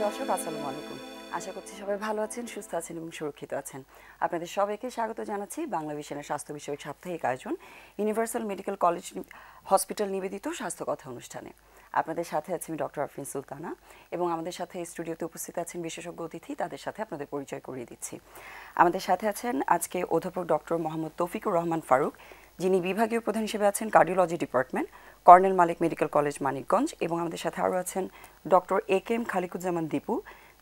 দর্শক আসসালামু আলাইকুম। আশা করছি সবাই ভালো আছেন, সুস্থ আছেন এবং সুরক্ষিত আছেন। আপনাদের সবাইকে স্বাগত জানাচ্ছি বাংলা ভিশনের স্বাস্থ্য বিষয়ক সাপ্তাহিক আয়োজন ইউনিভার্সাল মেডিকেল কলেজ হসপিটাল নিবেদিত স্বাস্থ্য কথা অনুষ্ঠানে। আপনাদের সাথে আছি আমি ডক্টর আফরিন সুলতানা এবং আমাদের সাথে স্টুডিওতে উপস্থিত আছেন বিশেষজ্ঞ অতিথি, তাদের সাথে আপনাদের পরিচয় করিয়ে দিচ্ছি। আমাদের সাথে আছেন আজকে অধ্যাপক ডক্টর মোহাম্মদ তৌফিকুর রহমান ফারুক, যিনি বিভাগীয় প্রধান হিসেবে আছেন cardiology department, Colonel Malik Medical College Manikganj, এবং আমাদের সাথে আরও আছেন doctor A K M Khaliquzzaman Dipu,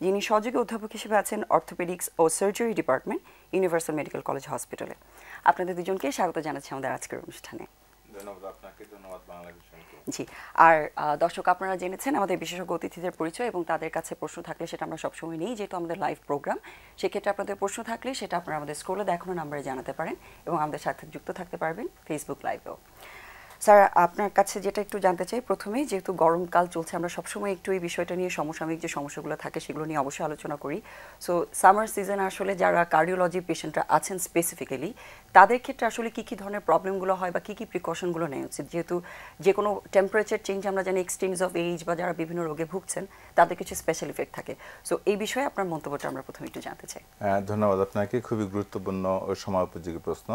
যিনি সহযোগী অধ্যাপক হিসেবে আছেন অর্থোপেডিক্স ও surgery department, Universal Medical College হসপিটালে। আপনাদের দুজনকে স্বাগত জানাচ্ছি আমাদের আজকের অনুষ্ঠানে। ধন্যবাদ আপনাকে, ধন্যবাদ বাংলাদেশকে। জি, আর দর্শক আপনারা জেনেছেন আমাদের বিশেষজ্ঞ অতিথিদের পরিচয় এবং তাদের কাছে প্রশ্ন থাকলে সেটা আমরা সবসময় নিই, যেহেতু আমাদের লাইভ প্রোগ্রাম। সেক্ষেত্রে আপনাদের প্রশ্ন থাকলে সেটা আপনারা আমাদের স্ক্রলে দেখানো নাম্বারে জানাতে পারেন এবং আমাদের সাথে যুক্ত থাকতে পারবেন ফেসবুক লাইভেও। স্যার, আপনার কাছে যেটা একটু জানতে চাই প্রথমেই, যেহেতু গরমকাল চলছে, আমরা সবসময় একটু এই বিষয়টা নিয়ে সমসাময়িক যে সমস্যাগুলো থাকে সেগুলো নিয়ে অবশ্যই আলোচনা করি। সো সামার সিজনে আসলে যারা কার্ডিওলজি পেশেন্টরা আছেন স্পেসিফিক্যালি, তাদের ক্ষেত্রে আসলে কী কী ধরনের প্রবলেমগুলো হয় বা কী কী প্রিকশনগুলো নেওয়া উচিত? যেহেতু যে কোনো টেম্পারেচার চেঞ্জ আমরা জানি এক্সট্রিমস অফ এজ বা যারা বিভিন্ন রোগে ভুগছেন তাদের কিছু স্পেশাল ইফেক্ট থাকে। সো এই বিষয়ে আপনার মন্তব্যটা আমরা প্রথমে একটু জানতে চাই। ধন্যবাদ আপনাকে, খুবই গুরুত্বপূর্ণ ও সময় উপযোগী প্রশ্ন।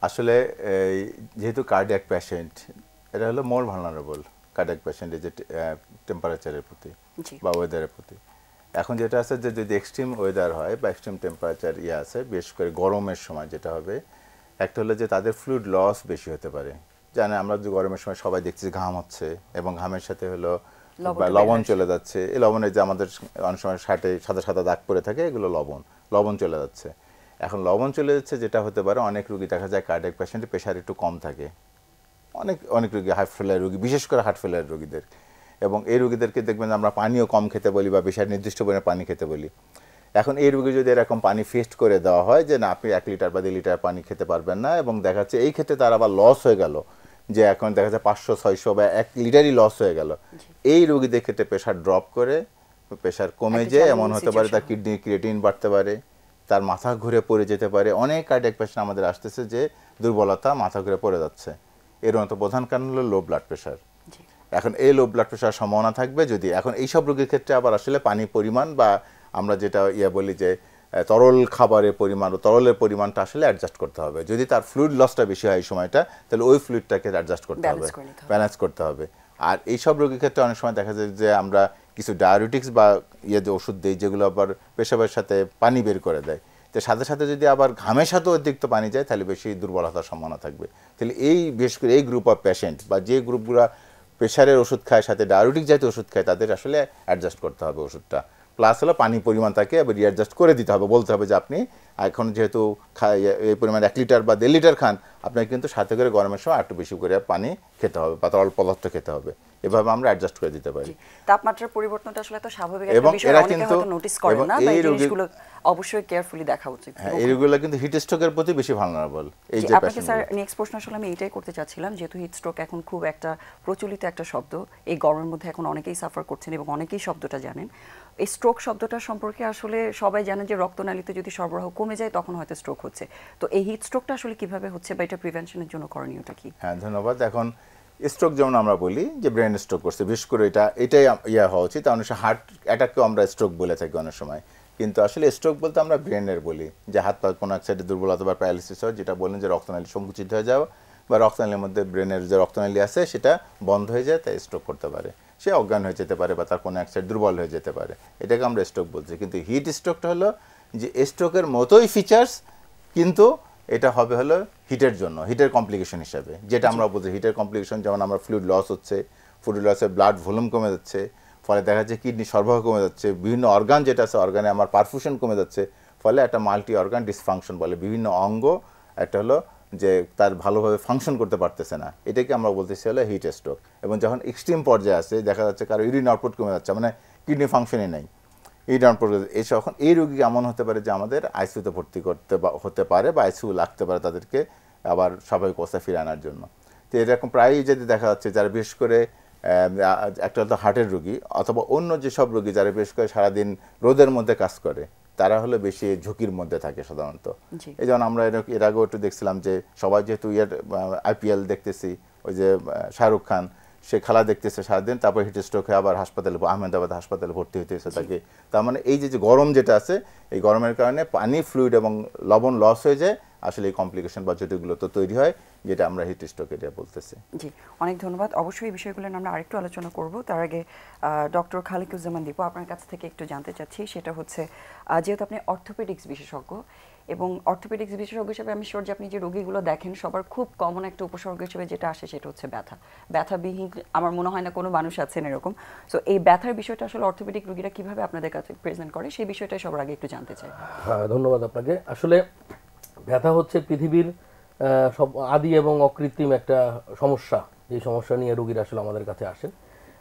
আসলে যেহেতু কার্ডিয়াক পেশেন্ট, এটা হলো মোর ভালনারেবল কার্ডিয়াক পেশেন্টের যে টেম্পারেচারের প্রতি বা ওয়েদারের প্রতি। এখন যেটা আছে যে যদি এক্সট্রিম ওয়েদার হয় বা এক্সট্রিম টেম্পারেচার আছে, বিশেষ করে গরমের সময় যেটা হবে, একটা হলো যে তাদের ফ্লুইড লস বেশি হতে পারে। জানে আমরা যে গরমের সময় সবাই দেখছি ঘাম হচ্ছে এবং ঘামের সাথে হলো লবণ চলে যাচ্ছে। এই লবণের যে আমাদের অনেক সময় শার্টে সাদা সাদা দাগ পড়ে থাকে, এগুলো লবণ চলে যাচ্ছে। এখন লবণ চলে যাচ্ছে, যেটা হতে পারে অনেক রোগী দেখা যায় কার্ডিয়াক পেশেন্টের প্রেশার একটু কম থাকে, অনেক রোগী হার্ট ফেলার রোগী, বিশেষ করে হার্ট ফেলার রোগীদের। এবং এই রোগীদেরকে দেখবেন আমরা পানিও কম খেতে বলি বা বেশি নির্দিষ্ট পরিমাণে পানি খেতে বলি। এখন এই রোগী যদি এরকম পানি ফিক্সড করে দেওয়া হয় যে না আপনি 1 লিটার বা 2 লিটার পানি খেতে পারবেন না, এবং দেখা যাচ্ছে এই ক্ষেত্রে তার আবার লস হয়ে গেল, যে এখন দেখা যাচ্ছে 500-600 বা 1 লিটারই লস হয়ে গেল, এই রোগীদের ক্ষেত্রে প্রেশার ড্রপ করে প্রেশার কমে যায়, এমন হতে পারে তার কিডনি ক্রিয়েটিন বাড়তে পারে, তার মাথা ঘুরে পড়ে যেতে পারে। অনেক কার্ডিয়াক পেশেন্ট আমাদের আসতেছে যে দুর্বলতা, মাথা ঘুরে পড়ে যাচ্ছে। এর মতো প্রধান কারণ হলো লো ব্লাড প্রেশার। এখন এই লো ব্লাড প্রেশার সম্ভাবনা থাকবে যদি এখন এইসব রোগীর ক্ষেত্রে আবার আসলে পানির পরিমাণ বা আমরা যেটা বলি যে তরল খাবারের পরিমাণ ও তরলের পরিমাণটা আসলে অ্যাডজাস্ট করতে হবে। যদি তার ফ্লুইড লসটা বেশি হয় এই সময়টা, তাহলে ওই ফ্লুইডটাকে অ্যাডজাস্ট করতে হবে, ব্যালেন্স করতে হবে। আর এইসব রোগীর ক্ষেত্রে অনেক সময় দেখা যায় যে আমরা কিছু ডায়াবেটিক্স বা যে ওষুধ দিই, যেগুলো আবার পেশাবের সাথে পানি বের করে দেয়। তো সাথে সাথে যদি আবার ঘামের সাথেও অতিরিক্ত পানি যায়, তাহলে বেশি দুর্বলতার সম্ভাবনা থাকবে। তাহলে বিশেষ করে এই গ্রুপ অফ পেশেন্ট বা যে গ্রুপগুলো প্রেশারের ওষুধ খায়, সাথে ডায়াবেটিক জাতীয় ওষুধ খায়, তাদের আসলে অ্যাডজাস্ট করতে হবে ওষুধটা। প্লাস হলো পানির পরিমাণ তাকে আবার রিঅ্যাডজাস্ট করে দিতে হবে, বলতে হবে যে আপনি এখন যেহেতু এই পরিমাণ 1 লিটার বা 1.5 লিটার খান, আপনাকে কিন্তু সাথে করে গরমের সময় একটু বেশি করে পানি খেতে হবে বা তরল পদার্থ খেতে হবে। এভাবে আমরা অ্যাডজাস্ট করে দিতে পারি। তাপমাত্রার পরিবর্তনটা আসলে তো স্বাভাবিক একটা বিষয়, অনেকে হয়তো নোটিস করে না, বা এই জিনিসগুলো অবশ্যই কেয়ারফুলি দেখা উচিত। হ্যাঁ, এইগুলো কিন্তু হিট স্ট্রোকের প্রতি বেশি ভালনারেবল। এই যে আপনাকে স্যার নেক্সট প্রশ্ন আসলে আমি এটাই করতে চাচ্ছিলাম, যেহেতু হিট স্ট্রোক এখন খুব একটা প্রচলিত একটা শব্দ, এই গরমের মধ্যে এখন অনেকেই সাফার করছেন এবং অনেকেই শব্দটা জানেন। এই স্ট্রোক শব্দটা সম্পর্কে আসলে সবাই জানেন যে রক্তনালীতে যদি সরবরাহ কমে যায় তখন হয়তো স্ট্রোক হচ্ছে। তো এই হিট স্ট্রোকটা আসলে কিভাবে হচ্ছে বা এটা প্রিভেনশনের জন্য করণীয়টা কি? হ্যাঁ, ধন্যবাদ। এখন স্ট্রোক যেমন আমরা বলি যে ব্রেন স্ট্রোক করছে, বিশেষ করে এটাই হওয়া উচিত। অনেক সময় হার্ট অ্যাটাককেও আমরা স্ট্রোক বলে থাকি অনেক সময়, কিন্তু আসলে স্ট্রোক বলতে আমরা ব্রেনের বলি, যে হাত পা কোনো এক সাইডে দুর্বলতা বা প্যারালিসিস হয়, যেটা বলেন যে রক্তনালী সংকুচিত হয়ে যাওয়া বা রক্তনালীর মধ্যে ব্রেনের যে রক্তনালী আছে সেটা বন্ধ হয়ে যায়, তাই স্ট্রোক করতে পারে। সে অজ্ঞান হয়ে যেতে পারে বা তার কোনো এক সাইড দুর্বল হয়ে যেতে পারে, এটাকে আমরা স্ট্রোক বলছি। কিন্তু হিট স্ট্রোকটা হলো যে স্ট্রোকের মতোই ফিচার্স, কিন্তু এটা হবে হলো হিটের জন্য, হিটের কমপ্লিকেশন হিসাবে, যেটা আমরা বলছি হিটের কমপ্লিকেশন। যেমন আমরা ফ্লুইড লস হচ্ছে, ফ্লুইড লসে ব্লাড ভলিউম কমে যাচ্ছে, ফলে দেখা যাচ্ছে কিডনি সরবরাহ কমে যাচ্ছে, বিভিন্ন অর্গান যেটা আছে অর্গানে আমার পারফিউশন কমে যাচ্ছে, ফলে একটা মাল্টি অর্গান ডিসফাংশন বলে, বিভিন্ন অঙ্গ একটা হলো যে তার ভালোভাবে ফাংশন করতে পারতেছে না, এটাকে আমরা বলতেছি হলো হিট স্ট্রোক। এবং যখন এক্সট্রিম পর্যায়ে আসে, দেখা যাচ্ছে কারো ইউরিন আউটপুট কমে যাচ্ছে, মানে কিডনি ফাংশনই নাই, তখন এই রোগী এমন হতে পারে যে আমাদের আইসিইউতে ভর্তি হতে পারে বা আইসিইউ লাগতে পারে তাদেরকে আবার স্বাভাবিক অবস্থায় ফিরে আনার জন্য। তো এরকম প্রায়ই যদি দেখা যাচ্ছে যারা বিশেষ করে একটা হয়তো হার্টের রোগী অথবা অন্য যেসব রোগী যারা বিশেষ করে সারাদিন রোদের মধ্যে কাজ করে, তারা হলো বেশি ঝুঁকির মধ্যে থাকে সাধারণত। এই যেমন আমরা এর আগেও একটু দেখছিলাম যে সবাই যেহেতু আইপিএল দেখতেছি, ওই যে শাহরুখ খান, সে খেলা দেখতেছে সারাদিন, তারপর হিট স্ট্রোক হয়ে আবার হাসপাতালে আহমেদাবাদ হাসপাতালে ভর্তি হতে হয়েছে তাকে। তার মানে এই যে গরম যেটা আছে, এই গরমের কারণে পানি, ফ্লুইড এবং লবণ লস হয়ে যায়, আসলে এই কমপ্লিকেশন বা জটিলগুলো তো তৈরি হয়, যেটা আমরা হিট স্ট্রোক এটা বলতেছি। জি, অনেক ধন্যবাদ। অবশ্যই এই বিষয়গুলো নিয়ে আমরা আরেকটু আলোচনা করব। তার আগে ডক্টর খালিকুজ্জামান দীপু, আপনার কাছ থেকে একটু জানতে চাচ্ছি, সেটা হচ্ছে যেহেতু আপনি অর্থোপেডিক্স বিশেষজ্ঞ, এবং অর্থোপেডিক্স বিশেষজ্ঞ হিসেবে আমি শিওর যে আপনি যে রোগীগুলো দেখেন সবার খুব কমন একটা উপসর্গ হিসেবে যেটা আসে সেটা হচ্ছে ব্যথা। ব্যথাবিহীন আমার মনে হয় না কোনো মানুষ আছেন এরকম। সো এই ব্যথার বিষয়টা আসলে অর্থোপেডিক রোগীরা কিভাবে আপনাদের কাছে প্রেজেন্ট করে সেই বিষয়টাই সবার আগে একটু জানতে চাই। হ্যাঁ, ধন্যবাদ আপনাকে। আসলে ব্যথা হচ্ছে পৃথিবীর সব আদি এবং অকৃত্রিম একটা সমস্যা, যে সমস্যা নিয়ে রোগীরা আসলে আমাদের কাছে আসেন।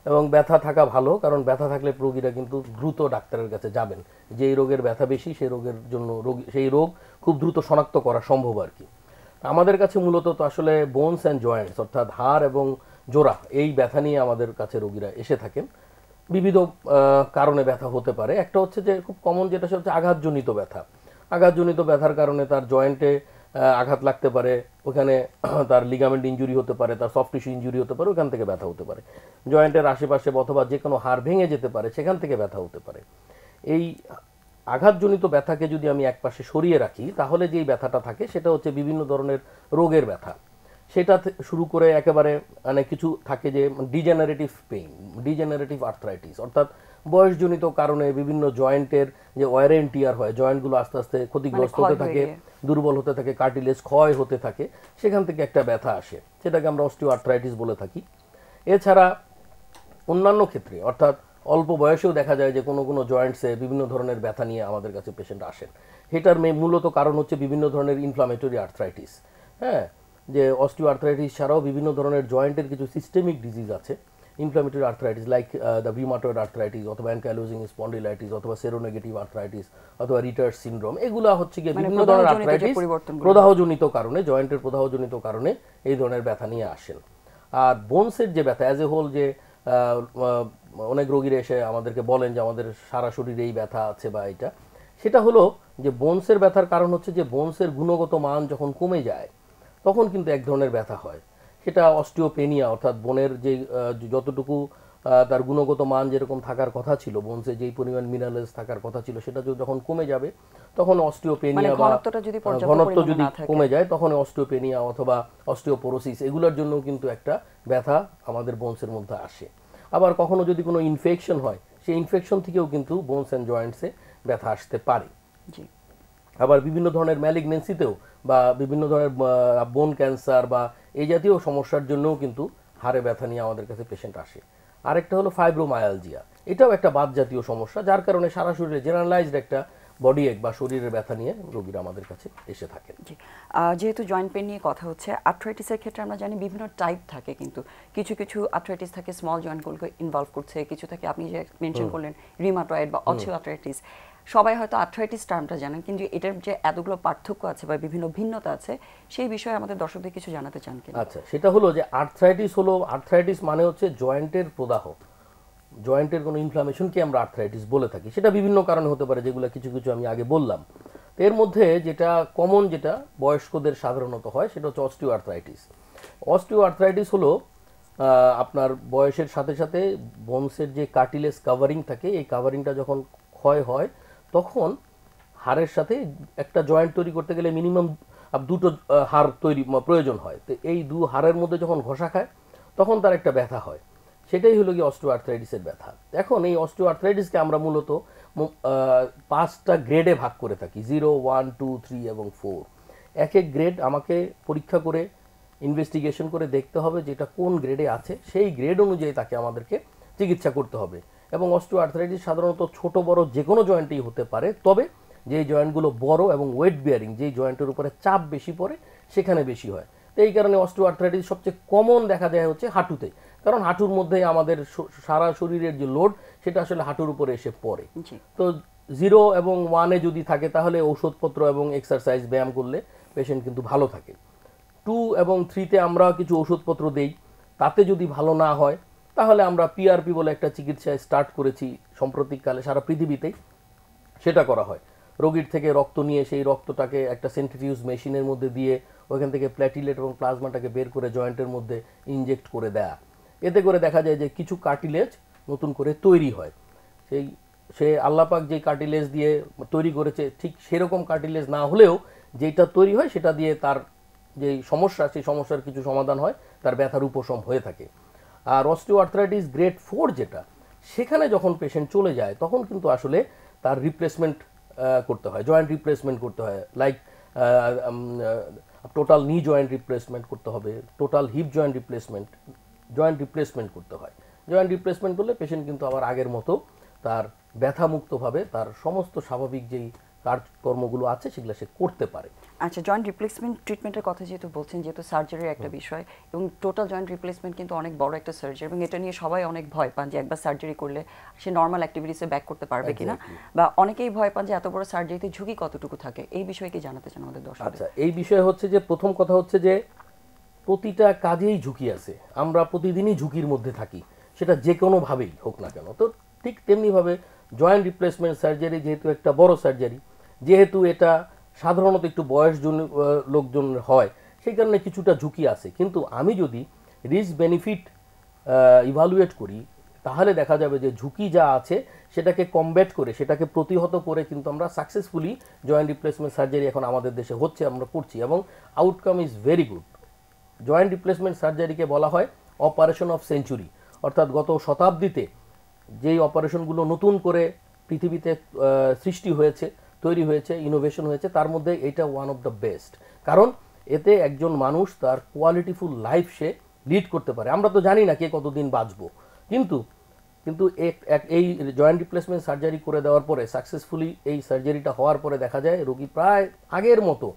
এবং ব্যথা থাকা ভালো, কারণ ব্যথা থাকলে রোগীরা কিন্তু দ্রুত ডাক্তারের কাছে যাবেন। যেই রোগের ব্যথা বেশি সেই রোগের জন্য সেই রোগ খুব দ্রুত শনাক্ত করা সম্ভব আর কি। আমাদের কাছে মূলত তো আসলে বোনস অ্যান্ড জয়েন্টস, অর্থাৎ হাড় এবং জোড়া, এই ব্যথা নিয়ে আমাদের কাছে রোগীরা এসে থাকেন। বিবিধ কারণে ব্যথা হতে পারে। একটা হচ্ছে যে খুব কমন যেটা, সেটা হচ্ছে আঘাতজনিত ব্যথা। আঘাতজনিত ব্যথার কারণে তার জয়েন্টে আঘাত লাগতে পারে, ওখানে তার লিগামেন্ট ইনজুরি হতে পারে, তার সফট টিস্যু ইনজুরি হতে পারে, ওখান থেকে ব্যথা হতে পারে। জয়েন্টের আশেপাশে অথবা যে কোনো হাড় ভেঙে যেতে পারে, সেখান থেকে ব্যথা হতে পারে। এই আঘাতজনিত ব্যথাকে যদি আমি একপাশে সরিয়ে রাখি, তাহলে যেই ব্যথাটা থাকে সেটা হচ্ছে বিভিন্ন ধরনের রোগের ব্যথা। সেটা শুরু করে একেবারে মানে কিছু থাকে যে ডিজেনারেটিভ পেইন, ডিজেনারেটিভ আর্থ্রাইটিস, অর্থাৎ বয়সজনিত কারণে বিভিন্ন জয়েন্টের যে ওয়ার এন্ড টিয়ার হয়, জয়েন্টগুলো আস্তে আস্তে ক্ষতিগ্রস্ত হতে থাকে, দুর্বল হতে থাকে, কার্টিলেজ ক্ষয় হতে থাকে, সেখান থেকে একটা ব্যথা আসে, সেটাকে আমরা অস্টিও আর্থ্রাইটিস বলে থাকি। এছাড়া অন্যান্য ক্ষেত্রে, অর্থাৎ অল্প বয়সেও দেখা যায় যে কোনো কোনো জয়েন্টসে বিভিন্ন ধরনের ব্যথা নিয়ে আমাদের কাছে পেশেন্ট আসেন। এটার মূলত কারণ হচ্ছে বিভিন্ন ধরনের ইনফ্লামেটরি আর্থ্রাইটিস। হ্যাঁ, যে অস্টিও আর্থ্রাইটিস ছাড়াও বিভিন্ন ধরনের জয়েন্টের কিছু সিস্টেমিক ডিজিজ আছে, inflammatory arthritis like the rheumatoid arthritis, অথবা অ্যানকাইলোজিং স্পন্ডিলাইটিস, অথবা সেরোনেগেটিভ আর্থ্রাইটিস, অথবা রিটার্ড সিনড্রোম। এগুলা হচ্ছে গিয়ে বিভিন্ন ধরনের আর্থ্রাইটিস প্রদাহজনিত কারণে, জয়েন্টের প্রদাহজনিত কারণে এই ধরনের ব্যথা নিয়ে আসেন। আর বোনসের যে ব্যথা অ্যাজ এ হোল, যে অনেক রোগীরা এসে আমাদেরকে বলেন যে আমাদের সারা শরীরে এই ব্যথা আছে বা এটা, সেটা হলো যে বোনসের ব্যথার কারণ হচ্ছে যে বোনসের গুণগত মান যখন কমে যায় তখন কিন্তু এক ধরনের ব্যথা হয়। সেটা অস্টিওপেনিয়া, অর্থাৎ বোনের যে যতটুকু তার গুণগত মান যেরকম থাকার কথা ছিল, বোনসে যেই পরিমাণ মিনারেলস থাকার কথা ছিল, সেটা যখন কমে যাবে তখন অস্টিওপেনিয়া বা ঘনত্ব যদি কমে যায় তখন অস্টিওপেনিয়া অথবা অস্টিওপোরোসিস, এগুলোর জন্য কিন্তু একটা ব্যথা আমাদের বোনসের মধ্যে আসে। আবার কখনো যদি কোনো ইনফেকশন হয়, সেই ইনফেকশন থেকেও কিন্তু বোনস অ্যান্ড জয়েন্টসে ব্যথা আসতে পারে। আবার বিভিন্ন ধরনের ম্যালিগনেন্সিতেও বা বিভিন্ন ধরনের বোন ক্যান্সার বা এই জাতীয় সমস্যার জন্যও কিন্তু হাড়ে ব্যথা নিয়ে আমাদের কাছে পেশেন্ট আসে। আরেকটা হলো ফাইব্রোমায়ালজিয়া, এটাও একটা বাত জাতীয় সমস্যা, যার কারণে সারা শরীরে জেনারেলাইজড একটা বডি এক বা শরীরের ব্যথা নিয়ে রোগীরা আমাদের কাছে এসে থাকেন। যেহেতু জয়েন্ট পেন নিয়ে কথা হচ্ছে, আর্থ্রাইটিসের ক্ষেত্রে আমরা জানি বিভিন্ন টাইপ থাকে, কিন্তু কিছু কিছু আর্থ্রাইটিস থাকে স্মল জয়েন্টগুলোকে ইনভলভ করছে, কিছু থাকে আপনি যে মেনশন করলেন রিউমাটয়েড বা অস্টিও আর্থ্রাইটিস। সবাই হয়তো আর্থ্রাইটিস টার্মটা জানেন, কিন্তু এটার যে এতগুলো পার্থক্য আছে বা বিভিন্ন ভিন্নতা আছে, সেই বিষয়ে আমাদের দর্শকদের কিছু জানাতে চান কিনা? আচ্ছা, সেটা হলো যে আর্থ্রাইটিস মানে হচ্ছে জয়েন্টের প্রদাহ, জয়েন্টের কোনো ইনফ্লামেশনকে আমরা আর্থ্রাইটিস বলে থাকি। সেটা বিভিন্ন কারণে হতে পারে, যেগুলো কিছু কিছু আমি আগে বললাম। এর মধ্যে যেটা কমন, যেটা বয়স্কদের সাধারণত হয়, সেটা হচ্ছে অস্টিও আর্থ্রাইটিস। অস্টিও আর্থ্রাইটিস হলো আপনার বয়সের সাথে সাথে বোনসের যে কার্টিলেজ কাভারিং থাকে, এই কাভারিংটা যখন ক্ষয় হয় তখন হাড়ের সাথে একটা জয়েন্ট তৈরি করতে গেলে মিনিমাম দুটো হাড় তৈরি প্রয়োজন হয়। তো এই দু হাড়ের মধ্যে যখন ঘষা খায় তখন তার একটা ব্যথা হয়, সেটাই হলো কি অস্টিও আর্থ্রাইটিসের ব্যথা। এখন এই অস্টিও আর্থ্রাইটিসকে আমরা মূলত 5টা গ্রেডে ভাগ করে থাকি, 0, 1, 2, 3 এবং 4। এক এক গ্রেড আমাকে পরীক্ষা করে ইনভেস্টিগেশন করে দেখতে হবে যেটা কোন গ্রেডে আছে, সেই গ্রেড অনুযায়ী তাকে আমাদেরকে চিকিৎসা করতে হবে। এবং অস্টিও আর্থ্রাইটিস সাধারণত ছোট বড় যে কোনো জয়েন্টেই হতে পারে, তবে যে জয়েন্টগুলো বড় এবং ওয়েট বিয়ারিং, যেই জয়েন্টের উপরে চাপ বেশি পড়ে, সেখানে বেশি হয়। তো এই কারণে অস্টিও আর্থ্রাইটিস সবচেয়ে কমন দেখা যায় হচ্ছে হাঁটুতে, কারণ হাঁটুর মধ্যে আমাদের সারা শরীরের যে লোড সেটা আসলে হাঁটুর উপরে এসে পড়ে। তো 0 এবং 1-এ যদি থাকে তাহলে ঔষধপত্র এবং এক্সারসাইজ ব্যায়াম করলে পেশেন্ট কিন্তু ভালো থাকে। 2 এবং 3-তে আমরা কিছু ওষুধপত্র দেই, তাতে যদি ভালো না হয় তাহলে আমরা পিআরপি বলে একটা চিকিৎসা স্টার্ট করেছি সাম্প্রতিককালে সারা পৃথিবীতেই, সেটা করা হয়। রোগীর থেকে রক্ত নিয়ে সেই রক্তটাকে একটা সেন্ট্রিফিউজ মেশিনের মধ্যে দিয়ে ওইখান থেকে প্ল্যাটিলেট এবং প্লাজমাটাকে বের করে জয়েন্টের মধ্যে ইনজেক্ট করে দেয়া। এতে করে দেখা যায় যে কিছু কার্টিলেজ নতুন করে তৈরি হয়। সে আল্লাপাক যে কার্টিলেজ দিয়ে তৈরি করেছে ঠিক সেরকম কার্টিলেজ না হলেও যেটা তৈরি হয় সেটা দিয়ে তার যে সমস্যা, সেই সমস্যার কিছু সমাধান হয়, তার ব্যথার উপশম হয়ে থাকে। আর অস্টিওআর্থ্রাইটিস গ্রেড 4 যেটা, সেখানে যখন পেশেন্ট চলে যায় তখন কিন্তু আসলে তার রিপ্লেসমেন্ট করতে হয়, জয়েন্ট রিপ্লেসমেন্ট করতে হয়। লাইক টোটাল নি জয়েন্ট রিপ্লেসমেন্ট করতে হবে, টোটাল হিপ জয়েন্ট রিপ্লেসমেন্ট করতে হয়। জয়েন্ট রিপ্লেসমেন্ট করলে পেশেন্ট কিন্তু আবার আগের মতো তার ব্যথামুক্তভাবে তার সমস্ত স্বাভাবিক যেই কাজকর্মগুলো আছে সেগুলো সে করতে পারে। আচ্ছা, জয়েন্ট রিপ্লেসমেন্ট ট্রিটমেন্টের কথা যেহেতু বলছেন, যেহেতু সার্জারির একটা বিষয় এবং টোটাল জয়েন্ট রিপ্লেসমেন্ট কিন্তু অনেক বড় একটা সার্জারি, এবং এটা নিয়ে সবাই অনেক ভয় পান যে একবার সার্জারি করলে সে নর্মাল অ্যাক্টিভিটিসে ব্যাক করতে পারবে কিনা, বা অনেকেই ভয় পান যে এত বড় সার্জারিতে ঝুঁকি কতটুকু থাকে। এই বিষয়ে কি জানাতে চান আমাদের দর্শকদের? আচ্ছা, এই বিষয়ে হচ্ছে যে প্রথম কথা হচ্ছে যে প্রতিটা কাজেই ঝুঁকি আছে, আমরা প্রতিদিনই ঝুঁকির মধ্যে থাকি, সেটা যে কোনোভাবেই হোক না কেন। তো ঠিক তেমনিভাবে জয়েন্ট রিপ্লেসমেন্ট সার্জারি যেহেতু একটা বড় সার্জারি, যেহেতু এটা সাধারণত একটু লোকজন হয়, সেই কারণে কিছুটা ঝুঁকি আছে। কিন্তু আমি যদি রিস্ক বেনিফিট ইভালুয়েট করি তাহলে দেখা যাবে যে ঝুঁকি যা আছে সেটাকে কমব্যাট করে, সেটাকে প্রতিহত করে কিন্তু আমরা সাকসেসফুলি জয়েন্ট রিপ্লেসমেন্ট সার্জারি এখন আমাদের দেশে হচ্ছে, আমরা করছি, এবং outcome is very good. Joint replacement সার্জারিকে বলা হয় অপারেশন অফ সেঞ্চুরি, অর্থাৎ গত শতাব্দীতে যেই অপারেশনগুলো নতুন করে পৃথিবীতে সৃষ্টি হয়েছে, তৈরি হয়েছে, ইনোভেশন হয়েছে, তার মধ্যে এটা ওয়ান অফ দ্য বেস্ট। কারণ এতে একজন মানুষ তার কোয়ালিটিফুল লাইফ সে লিড করতে পারে। আমরা তো জানি না কে কতদিন বাঁচবো, কিন্তু এই জয়েন্ট রিপ্লেসমেন্ট সার্জারি করে দেওয়ার পরে, সাকসেসফুলি এই সার্জারিটা হওয়ার পরে দেখা যায় রোগী প্রায় আগের মতো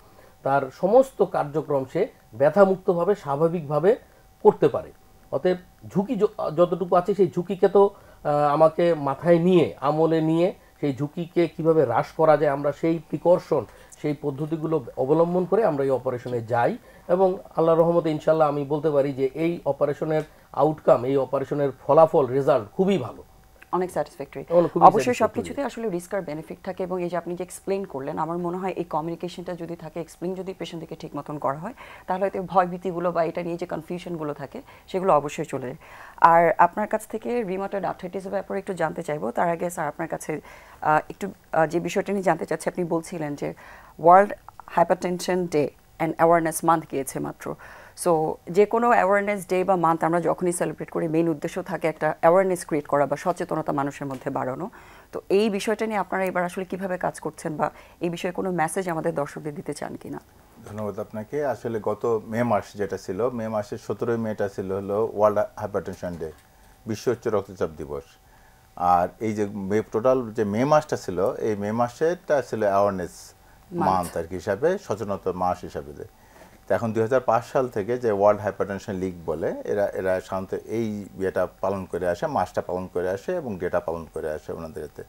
তার সমস্ত কার্যক্রম সে ব্যথামুক্তভাবে স্বাভাবিকভাবে করতে পারে। অতএব ঝুঁকি যতটুকু আছে সেই ঝুঁকিকে তো আমাকে মাথায় নিয়ে, আমলে নিয়ে সেই ঝুঁকিকে কিভাবে হ্রাস করা যায়, আমরা সেই প্রিকশন, সেই পদ্ধতিগুলো অবলম্বন করে আমরা এই অপারেশনে যাই, এবং আল্লাহর রহমতে ইনশাল্লাহ আমি বলতে পারি যে এই অপারেশনের আউটকাম, এই অপারেশনের ফলাফল, রেজাল্ট খুবই ভালো, অনেক স্যাটিসফ্যাক্টরি। অবশ্যই সবকিছুতে আসলে রিস্ক আর বেনিফিট থাকে, এবং এই যে আপনি যে এক্সপ্লেইন করলেন, আমার মনে হয় এই কমিউনিকেশনটা যদি থাকে, এক্সপ্লেইন যদি পেশেন্টকে ঠিক মতন করা হয়, তাহলে হয়তো ভয় ভীতিগুলো বা এটা নিয়ে যে কনফিউশনগুলো থাকে সেগুলো অবশ্যই চলে যায়। আর আপনার কাছ থেকে রিউমাটয়েড আর্থ্রাইটিসের ব্যাপারে একটু জানতে চাইবো। তার আগে স্যার আপনার কাছে একটু যে বিষয়টা নিয়ে জানতে চাচ্ছি, আপনি বলছিলেন যে world hypertension day and awareness month গিয়েছে মাত্র। সো যে কোনো অ্যাওয়ারনেস ডে বা মান্থ আমরা যখনই সেলিব্রেট করি, মেইন উদ্দেশ্য থাকে একটা অ্যাওয়ারনেস ক্রিয়েট করা বা সচেতনতা মানুষের মধ্যে বাড়ানো। তো এই বিষয়টা নিয়ে আপনারা এবার আসলে কিভাবে কাজ করছেন, বা এই বিষয়ে কোনো মেসেজ আমাদের দর্শকদের দিতে চান কিনা? ধন্যবাদ আপনাকে। আসলে গত মে মাস যেটা ছিল, মে মাসের 17 মেটা ছিল হলো ওয়ার্ল্ড হাইপারটেনশন ডে, বিশ্ব উচ্চ রক্তচাপ দিবস। আর এই যে টোটাল যে মে মাসটা ছিল, এই মে মাসেরটা ছিল অ্যাওয়ারনেস মান্থ আর কি, হিসাবে সচেতনতা মাস হিসাবে। তো এখন 2005 সাল থেকে যে ওয়ার্ল্ড হাইপারটেনশন লিগ বলে, এরা সাধারণত এই ইয়েটা পালন করে আসে, মাসটা পালন করে আসে এবং ডেটা পালন করে আসে ওনাদের। এতে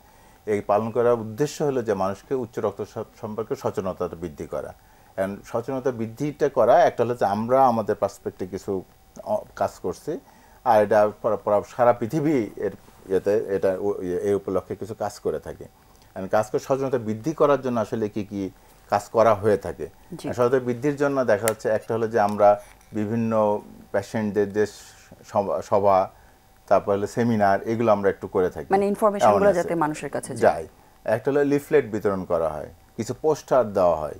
এই পালন করার উদ্দেশ্য হলো যে মানুষকে উচ্চ রক্তচাপ সম্পর্কে সচেতনতা বৃদ্ধি করা। এবং সচেতনতা বৃদ্ধিটা করা একটা হলো যে আমরা আমাদের পার্সপেক্টিভ কিছু কাজ করছি, আর এটা সারা পৃথিবী এর এটা এই উপলক্ষে কিছু কাজ করে থাকে। কাজ করে সচেতনতা বৃদ্ধি করার জন্য আসলে কি কি কাজ করা হয়ে থাকে। সচেতনতা বৃদ্ধির জন্য দেখা যাচ্ছে একটা হলো যে আমরা বিভিন্ন পেশেন্টদের যে সভা, তারপর হলো সেমিনার, এগুলো আমরা একটু করে থাকি, মানে ইনফরমেশনগুলো যাতে মানুষের কাছে যায়। একটা হলো লিফলেট বিতরণ করা হয়, কিছু পোস্টার দেওয়া হয়।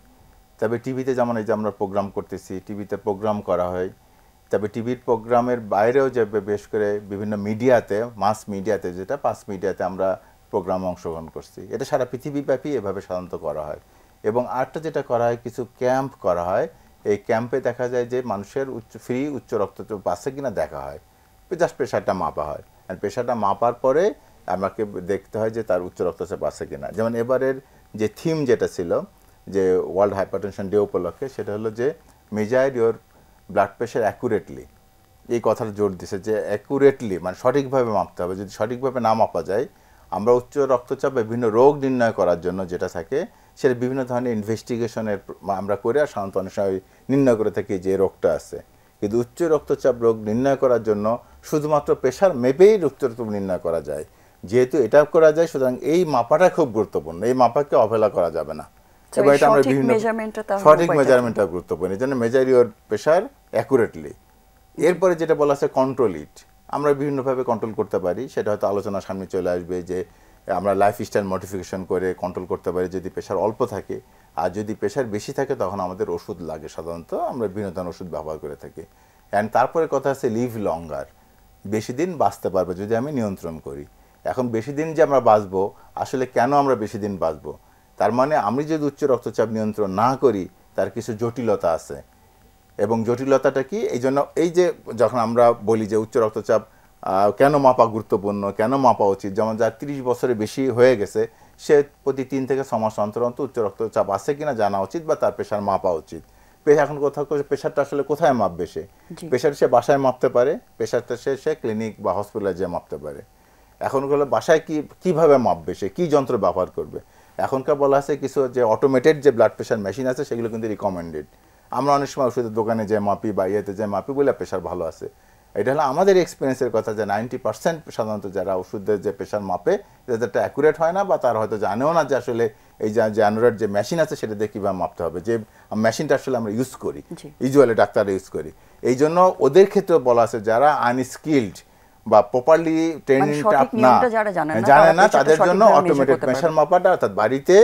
তবে টিভিতে যেমন এই যে আমরা প্রোগ্রাম করতেছি, টিভিতে প্রোগ্রাম করা হয়। তবে টিভির প্রোগ্রামের বাইরেও যে বেশ করে বিভিন্ন মিডিয়াতে, মাস মিডিয়াতে, যেটা পাস মিডিয়াতে আমরা প্রোগ্রামে অংশগ্রহণ করছি। এটা সারা পৃথিবীব্যাপী এভাবে সাধারণত করা হয়। এবং আরেকটা যেটা করা হয়, কিছু ক্যাম্প করা হয়। এই ক্যাম্পে দেখা যায় যে মানুষের ফ্রি উচ্চ রক্তচাপ আছে কিনা দেখা হয়, জাস্ট প্রেশারটা মাপা হয়। আর প্রেশারটা মাপার পরে আমাকে দেখতে হয় যে তার উচ্চ রক্তচাপ আছে কিনা। যেমন এবারের যে থিম যেটা ছিল যে ওয়ার্ল্ড হাইপারটেনশন ডে উপলক্ষে, সেটা হলো যে measure your blood pressure accurately. এই কথাটা জোর দিছে যে অ্যাকুরেটলি, মানে সঠিকভাবে মাপতে হবে। যদি সঠিকভাবে না মাপা যায়, আমরা উচ্চ রক্তচাপ বিভিন্ন রোগ নির্ণয় করার জন্য যেটা থাকে, সেটা বিভিন্ন ধরনের ইনভেস্টিগেশনের আমরা করে আর সাধারণত অনেক সময় নির্ণয় করে থাকি যে রোগটা আছে। কিন্তু উচ্চ রক্তচাপ রোগ নির্ণয় করার জন্য শুধুমাত্র প্রেশার মেপেই উচ্চ রক্তচাপ নির্ণয় করা যায়। যেহেতু এটা করা যায়, সুতরাং এই মাপাটা খুব গুরুত্বপূর্ণ, এই মাপাকে অবহেলা করা যাবে না। এবার এটা আমরা বিভিন্ন সঠিক মেজারমেন্টটা গুরুত্বপূর্ণ, এই জন্য মেজার ইওর প্রেশার অ্যাকুরেটলি। এরপরে যেটা বলা আছে কন্ট্রোল ইট, আমরা বিভিন্নভাবে কন্ট্রোল করতে পারি। সেটা হয়তো আলোচনার সামনে চলে আসবে যে আমরা লাইফস্টাইল মডিফিকেশন করে কন্ট্রোল করতে পারি যদি প্রেশার অল্প থাকে। আর যদি প্রেশার বেশি থাকে তখন আমাদের ওষুধ লাগে, সাধারণত আমরা বিভিন্ন ধরনের ওষুধ ব্যবহার করে থাকি। অ্যান্ড তারপরে কথা আছে লিভ লঙ্গার, বেশি দিন বাঁচতে পারবে যদি আমি নিয়ন্ত্রণ করি। এখন বেশি দিন যে আমরা বাঁচবো, আসলে কেন আমরা বেশি দিন বাঁচবো? তার মানে আমি যদি উচ্চ রক্তচাপ নিয়ন্ত্রণ না করি তার কিছু জটিলতা আছে। এবং জটিলতাটা কি? এই জন্য এই যে যখন আমরা বলি যে উচ্চ রক্তচাপ কেন মাপা গুরুত্বপূর্ণ, কেন মাপা উচিত, যেমন যার 30 বছরের বেশি হয়ে গেছে সে প্রতি 3 থেকে 6 মাস অন্তর অন্তর উচ্চ রক্তচাপ আছে কিনা জানা উচিত বা তার প্রেশার মাপা উচিত। এখন কোথাও প্রেশারটা আসলে কোথায় মাপবে? প্রেশার সে বাসায় মাপতে পারে, প্রেশারটা সে ক্লিনিক বা হসপিটালে যেয়ে মাপতে পারে। এখন হলো বাসায় কিভাবে মাপবে, সে কি যন্ত্র ব্যবহার করবে? এখনকার বলা আছে কিছু যে অটোমেটেড যে ব্লাড প্রেশার মেশিন আছে সেগুলো কিন্তু রিকমেন্ডেড। আমরা অনেক সময় ওষুধের দোকানে যে মাপি বা ইয়েতে যে মাপি বলে প্রেশার ভালো আছে। এটা হলো আমাদের এক্সপিরিয়েন্সের কথা যে 90% সাধারণত যারা ওষুধের যে প্রেশার মাপে যাদেরটা অ্যাকুরেট হয় না বা তারা হয়তো জানেও না যে আসলে এই যে অ্যান্ড্রয়েড যে মেশিন আছে সেটা দিয়ে কীভাবে মাপতে হবে, যে মেশিনটা আসলে আমরা ইউজ করি, ইউজুয়ালি ডাক্তাররা ইউজ করি। এই জন্য ওদের ক্ষেত্রে বলা আছে যারা আনস্কিল্ড বা প্রপারলি ট্রেনিংটা জানে না তাদের জন্য অটোমেটেড প্রেশার মাপাটা, অর্থাৎ বাড়িতে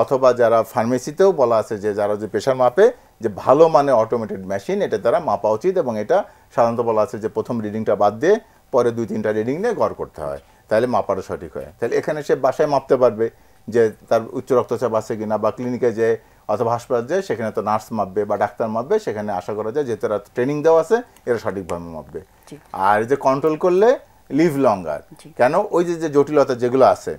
অথবা যারা ফার্মেসিতেও বলা আছে যে যারা যে প্রেশার মাপে যে ভালো মানে অটোমেটেড মেশিন এটা দ্বারা মাপা উচিত। এবং এটা সাধারণত বলা আছে যে প্রথম রিডিংটা বাদ দিয়ে পরে 2-3টা রিডিং নিয়ে গড় করতে হয়, তাহলে মাপাটা সঠিক হয়। তাহলে এখানে সে বাসায় মাপতে পারবে যে তার উচ্চ রক্তচাপ আছে কিনা, বা ক্লিনিকে যে অথবা হাসপাতাল যায় সেখানে তো নার্স মাপবে বা ডাক্তার মাপবে, সেখানে আশা করা যায় যে তারা ট্রেনিং দেওয়া আছে এরা সঠিকভাবে মাপবে। আর যে কন্ট্রোল করলে লিভ লঙ্গার, কেন ওই যে জটিলতা যেগুলো আছে।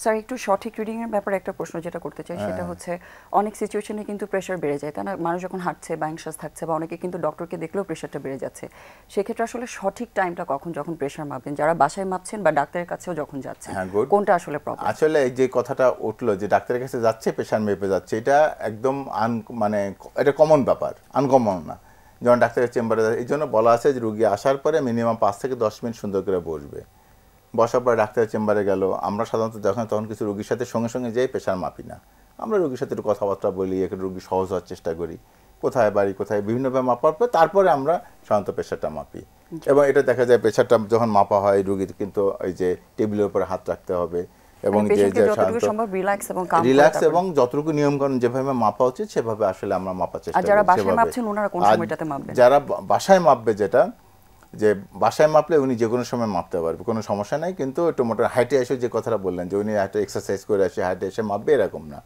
স্যার একটু সঠিক রিডিং এর ব্যাপারে একটা প্রশ্ন যেটা করতে চাই সেটা হচ্ছে অনেক সিচুয়েশনে কিন্তু প্রেশার বেড়ে যায়, তাই না? মানুষ যখন হাঁটছে বা অ্যাংশাস থাকছে বা অনেকে কিন্তু ডক্টরকে দেখলেও প্রেশারটা বেড়ে যাচ্ছে, সেক্ষেত্রে আসলে সঠিক টাইমটা কখন যখন প্রেশার মাপবেন, যারা বাসায় মাপছেন বা ডাক্তারের কাছেও যখন যাচ্ছেন, কোনটা আসলে প্রবলেম? আসলে এই যে কথাটা উঠলো যে ডাক্তারের কাছে যাচ্ছে প্রেশার মেপে যাচ্ছে, এটা একদম মানে এটা কমন ব্যাপার, আনকমন না। যেমন ডাক্তারের চেম্বারে এই জন্য বলা আছে যে রুগী আসার পরে মিনিমাম 5 থেকে 10 মিনিট সুন্দর করে বসবে। বসার পরে ডাক্তারের চেম্বারে গেল, আমরা সাধারণত যখন তখন কিছু রোগীর সাথে সঙ্গে সঙ্গে যেয়ে প্রেশার মাপি না, আমরা রোগীর সাথে একটু কথাবার্তা বলি, একটু রোগী সহজ হওয়ার চেষ্টা করি, কোথায় বাড়ি কোথায় বিভিন্নভাবে মাপার পর তারপরে আমরা সাধারণত প্রেশারটা মাপি। এবং এটা দেখা যায় প্রেশারটা যখন মাপা হয় রোগীর কিন্তু এই যে টেবিলের উপরে হাত রাখতে হবে এবং রিল্যাক্স এবং যতটুকু নিয়মকানুন যেভাবে মাপা উচিত সেভাবে আসলে আমরা মাপার চেষ্টা করি। যারা বাসায় মাপবে যেটা যে বাসায় মাপলে উনি যে কোনো সময় মাপতে পারবে, কোনো সমস্যা নেই। কিন্তু একটু মোটা হাইটে এসে যে কথাটা বললেন যে উনি একটা এক্সারসাইজ করে আসে হাইটে এসে মাপবে, এরকম না।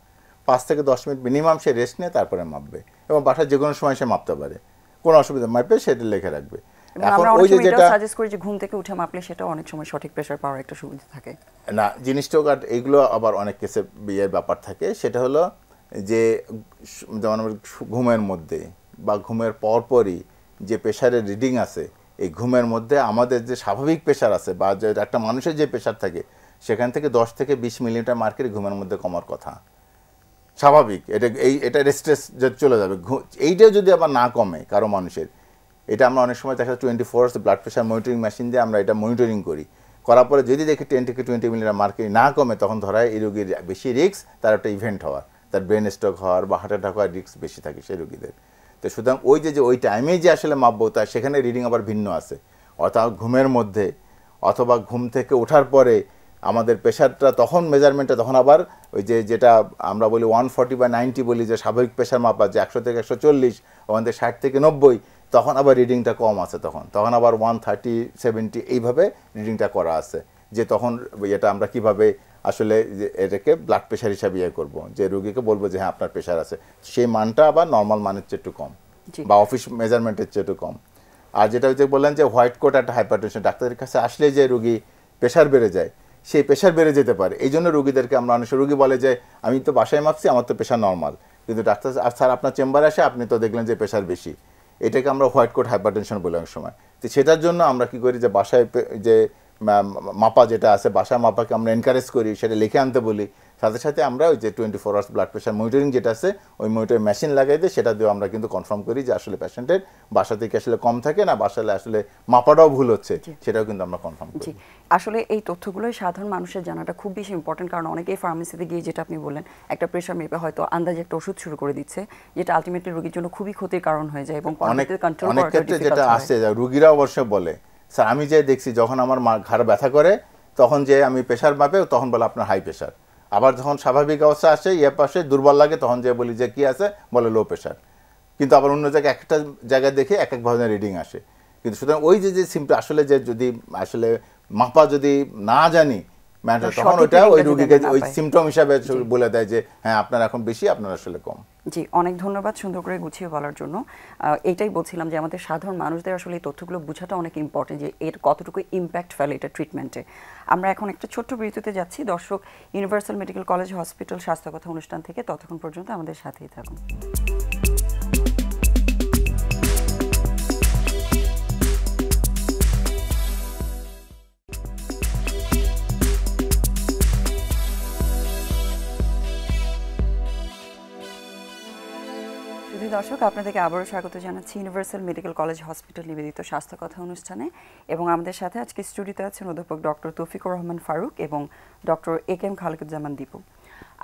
5 থেকে 10 মিনিট মিনিমাম সে রেস্ট নিয়ে তারপরে মাপবে এবং বাসায় যে কোনো সময় সে মাপতে পারে, কোনো অসুবিধা মাপবে সেটা লিখে রাখবে। এখন ওই যে যেটা সাজেস্ট করি যে ঘুম থেকে উঠে মাপলে সেটা অনেক সময় সঠিক প্রেশার পাওয়ার একটা সুবিধা থাকে না। জিনিসটাও এইগুলো আবার অনেক কেসে বিয়ের ব্যাপার থাকে, সেটা হলো যে যেমন ঘুমের মধ্যে বা ঘুমের পরপরই যে প্রেশারের রিডিং আছে, এই ঘুমের মধ্যে আমাদের যে স্বাভাবিক প্রেশার আছে বা যে একটা মানুষের যে প্রেশার থাকে সেখান থেকে 10 থেকে 20 মিলিমিটার মার্কের ঘুমের মধ্যে কমার কথা স্বাভাবিক। এটা রেস্ট্রেস চলে যাবে। এইটাও যদি আবার না কমে কারো মানুষের, এটা আমরা অনেক সময় দেখা যায় 24 hours blood pressure monitoring machine দিয়ে আমরা এটা মনিটরিং করি, করার পরে যদি দেখি 10 থেকে 20 মিলিমিটার মার্কের না কমে তখন ধরা হয় এই রোগীর বেশি রিস্ক, তার একটা ইভেন্ট হওয়ার, তার ব্রেন স্ট্রোক হওয়ার বা হার্ট অ্যাটাক হওয়ার রিস্ক বেশি থাকে সেই রোগীদের। তো সুতরাং ওই যে ওই টাইমেই যে আসলে মাপবো তার সেখানে রিডিং আবার ভিন্ন আছে। অর্থাৎ ঘুমের মধ্যে অথবা ঘুম থেকে ওঠার পরে আমাদের প্রেশারটা তখন মেজারমেন্টটা তখন আবার ওই যেটা আমরা বলি 140 বা 90 বলি যে স্বাভাবিক প্রেশার মাপা যে 100 থেকে 140, আমাদের 60 থেকে 90, তখন আবার রিডিংটা কম আছে, তখন আবার 130, 70 এইভাবে রিডিংটা করা আছে। যে তখন এটা আমরা কিভাবে আসলে এটাকে ব্লাড প্রেশার হিসাবে ইয়ে করবো, যে রোগীকে বলবো যে হ্যাঁ আপনার প্রেশার আছে, সেই মানটা আবার নর্মাল মানের চেয়ে একটু কম বা অফিস মেজারমেন্টের চেয়ে একটু কম। আর যেটা হচ্ছে বললেন যে হোয়াইট কোট একটা হাইপারটেনশন, ডাক্তারের কাছে আসলে যে রোগী প্রেশার বেড়ে যায়, সেই প্রেশার বেড়ে যেতে পারে। এই জন্য রোগীদেরকে আমরা অনেক রোগী বলে যে আমি তো বাসায় মাপছি আমার তো প্রেশার নর্মাল, কিন্তু ডাক্তার স্যার আপনার চেম্বারে আসে আপনি তো দেখলেন যে প্রেশার বেশি, এটাকে আমরা হোয়াইট কোট হাইপারটেনশন বলি অনেক সময়। তো সেটার জন্য আমরা কি করি যে বাসায় যে মাপা যেটা আছে বাসায় মাপাকে আমরা এনকারেজ করি, সেটা লিখে আনতে বলি। সাথে সাথে আমরা ওই যে 24 আওয়ার্স ব্লাড প্রেশার মনিটরিং যেটা আছে ওই মনিটরিং মেশিন লাগাই দিয়ে সেটা দিয়ে আমরা কিন্তু কনফার্ম করি যে আসলে পেশেন্টের বাসা থেকে আসলে কম থাকে না, বাসায় আসলে মাপাটাও ভুল হচ্ছে, সেটাও কিন্তু আমরা কনফার্ম করি। আসলে এই তথ্যগুলোই সাধারণ মানুষের জানাটা খুব বেশি ইম্পর্টেন্ট, কারণ অনেকেই ফার্মেসিতে গিয়ে যেটা আপনি বললেন একটা প্রেশার মেপে হয়তো আন্দাজে একটা ওষুধ শুরু করে দিচ্ছে, যেটা আলটিমেটলি রোগীর জন্য খুবই ক্ষতির কারণ হয়ে যায় এবং অনেক ক্ষেত্রে যেটা আছে রোগীরা অবশ্য বলে স্যার আমি যে দেখছি যখন আমার ঘাড় ব্যথা করে তখন যে আমি প্রেশার মাপে তখন বলে আপনার হাই প্রেশার, আবার যখন স্বাভাবিক অবস্থা আসে পাশে দুর্বল লাগে তখন যে বলি যে কি আছে, বলে লো প্রেশার। কিন্তু আবার অন্য জায়গায় একটা জায়গায় দেখে এক ধরনের রিডিং আসে। কিন্তু সুতরাং ওই যে সিম্পটম আসলে যে যদি আসলে মাপা যদি না জানি ম্যাটার, তখন ওইটা ওই রোগীকে ওই সিম্পটম হিসাবে বলে দেয় যে হ্যাঁ আপনার এখন বেশি, আপনার আসলে কম। জি, অনেক ধন্যবাদ সুন্দর করে গুছিয়ে বলার জন্য। এটাই বলছিলাম যে আমাদের সাধারণ মানুষদের আসলে এই তথ্যগুলো বোঝাটা অনেক ইম্পর্টেন্ট, যে এর কতটুকু ইম্প্যাক্ট ফেলে এটা ট্রিটমেন্টে। আমরা এখন একটা ছোট্ট বিরতিতে যাচ্ছি। দর্শক, ইউনিভার্সাল মেডিকেল কলেজ হসপিটাল স্বাস্থ্য কথা অনুষ্ঠান থেকে ততক্ষণ পর্যন্ত আমাদের সাথেই থাকুন। দর্শক, আপনাদেরকে আবারও স্বাগত জানাচ্ছি ইউনিভার্সাল মেডিকেল কলেজ হসপিটাল নিবেদিত স্বাস্থ্য কথা অনুষ্ঠানে। এবং আমাদের সাথে আজকে স্টুডিওতে আছেন অধ্যাপক ডক্টর তৌফিকুর রহমান ফারুক এবং ডক্টর এ.কে.এম. খালেকুজ্জামান দীপু।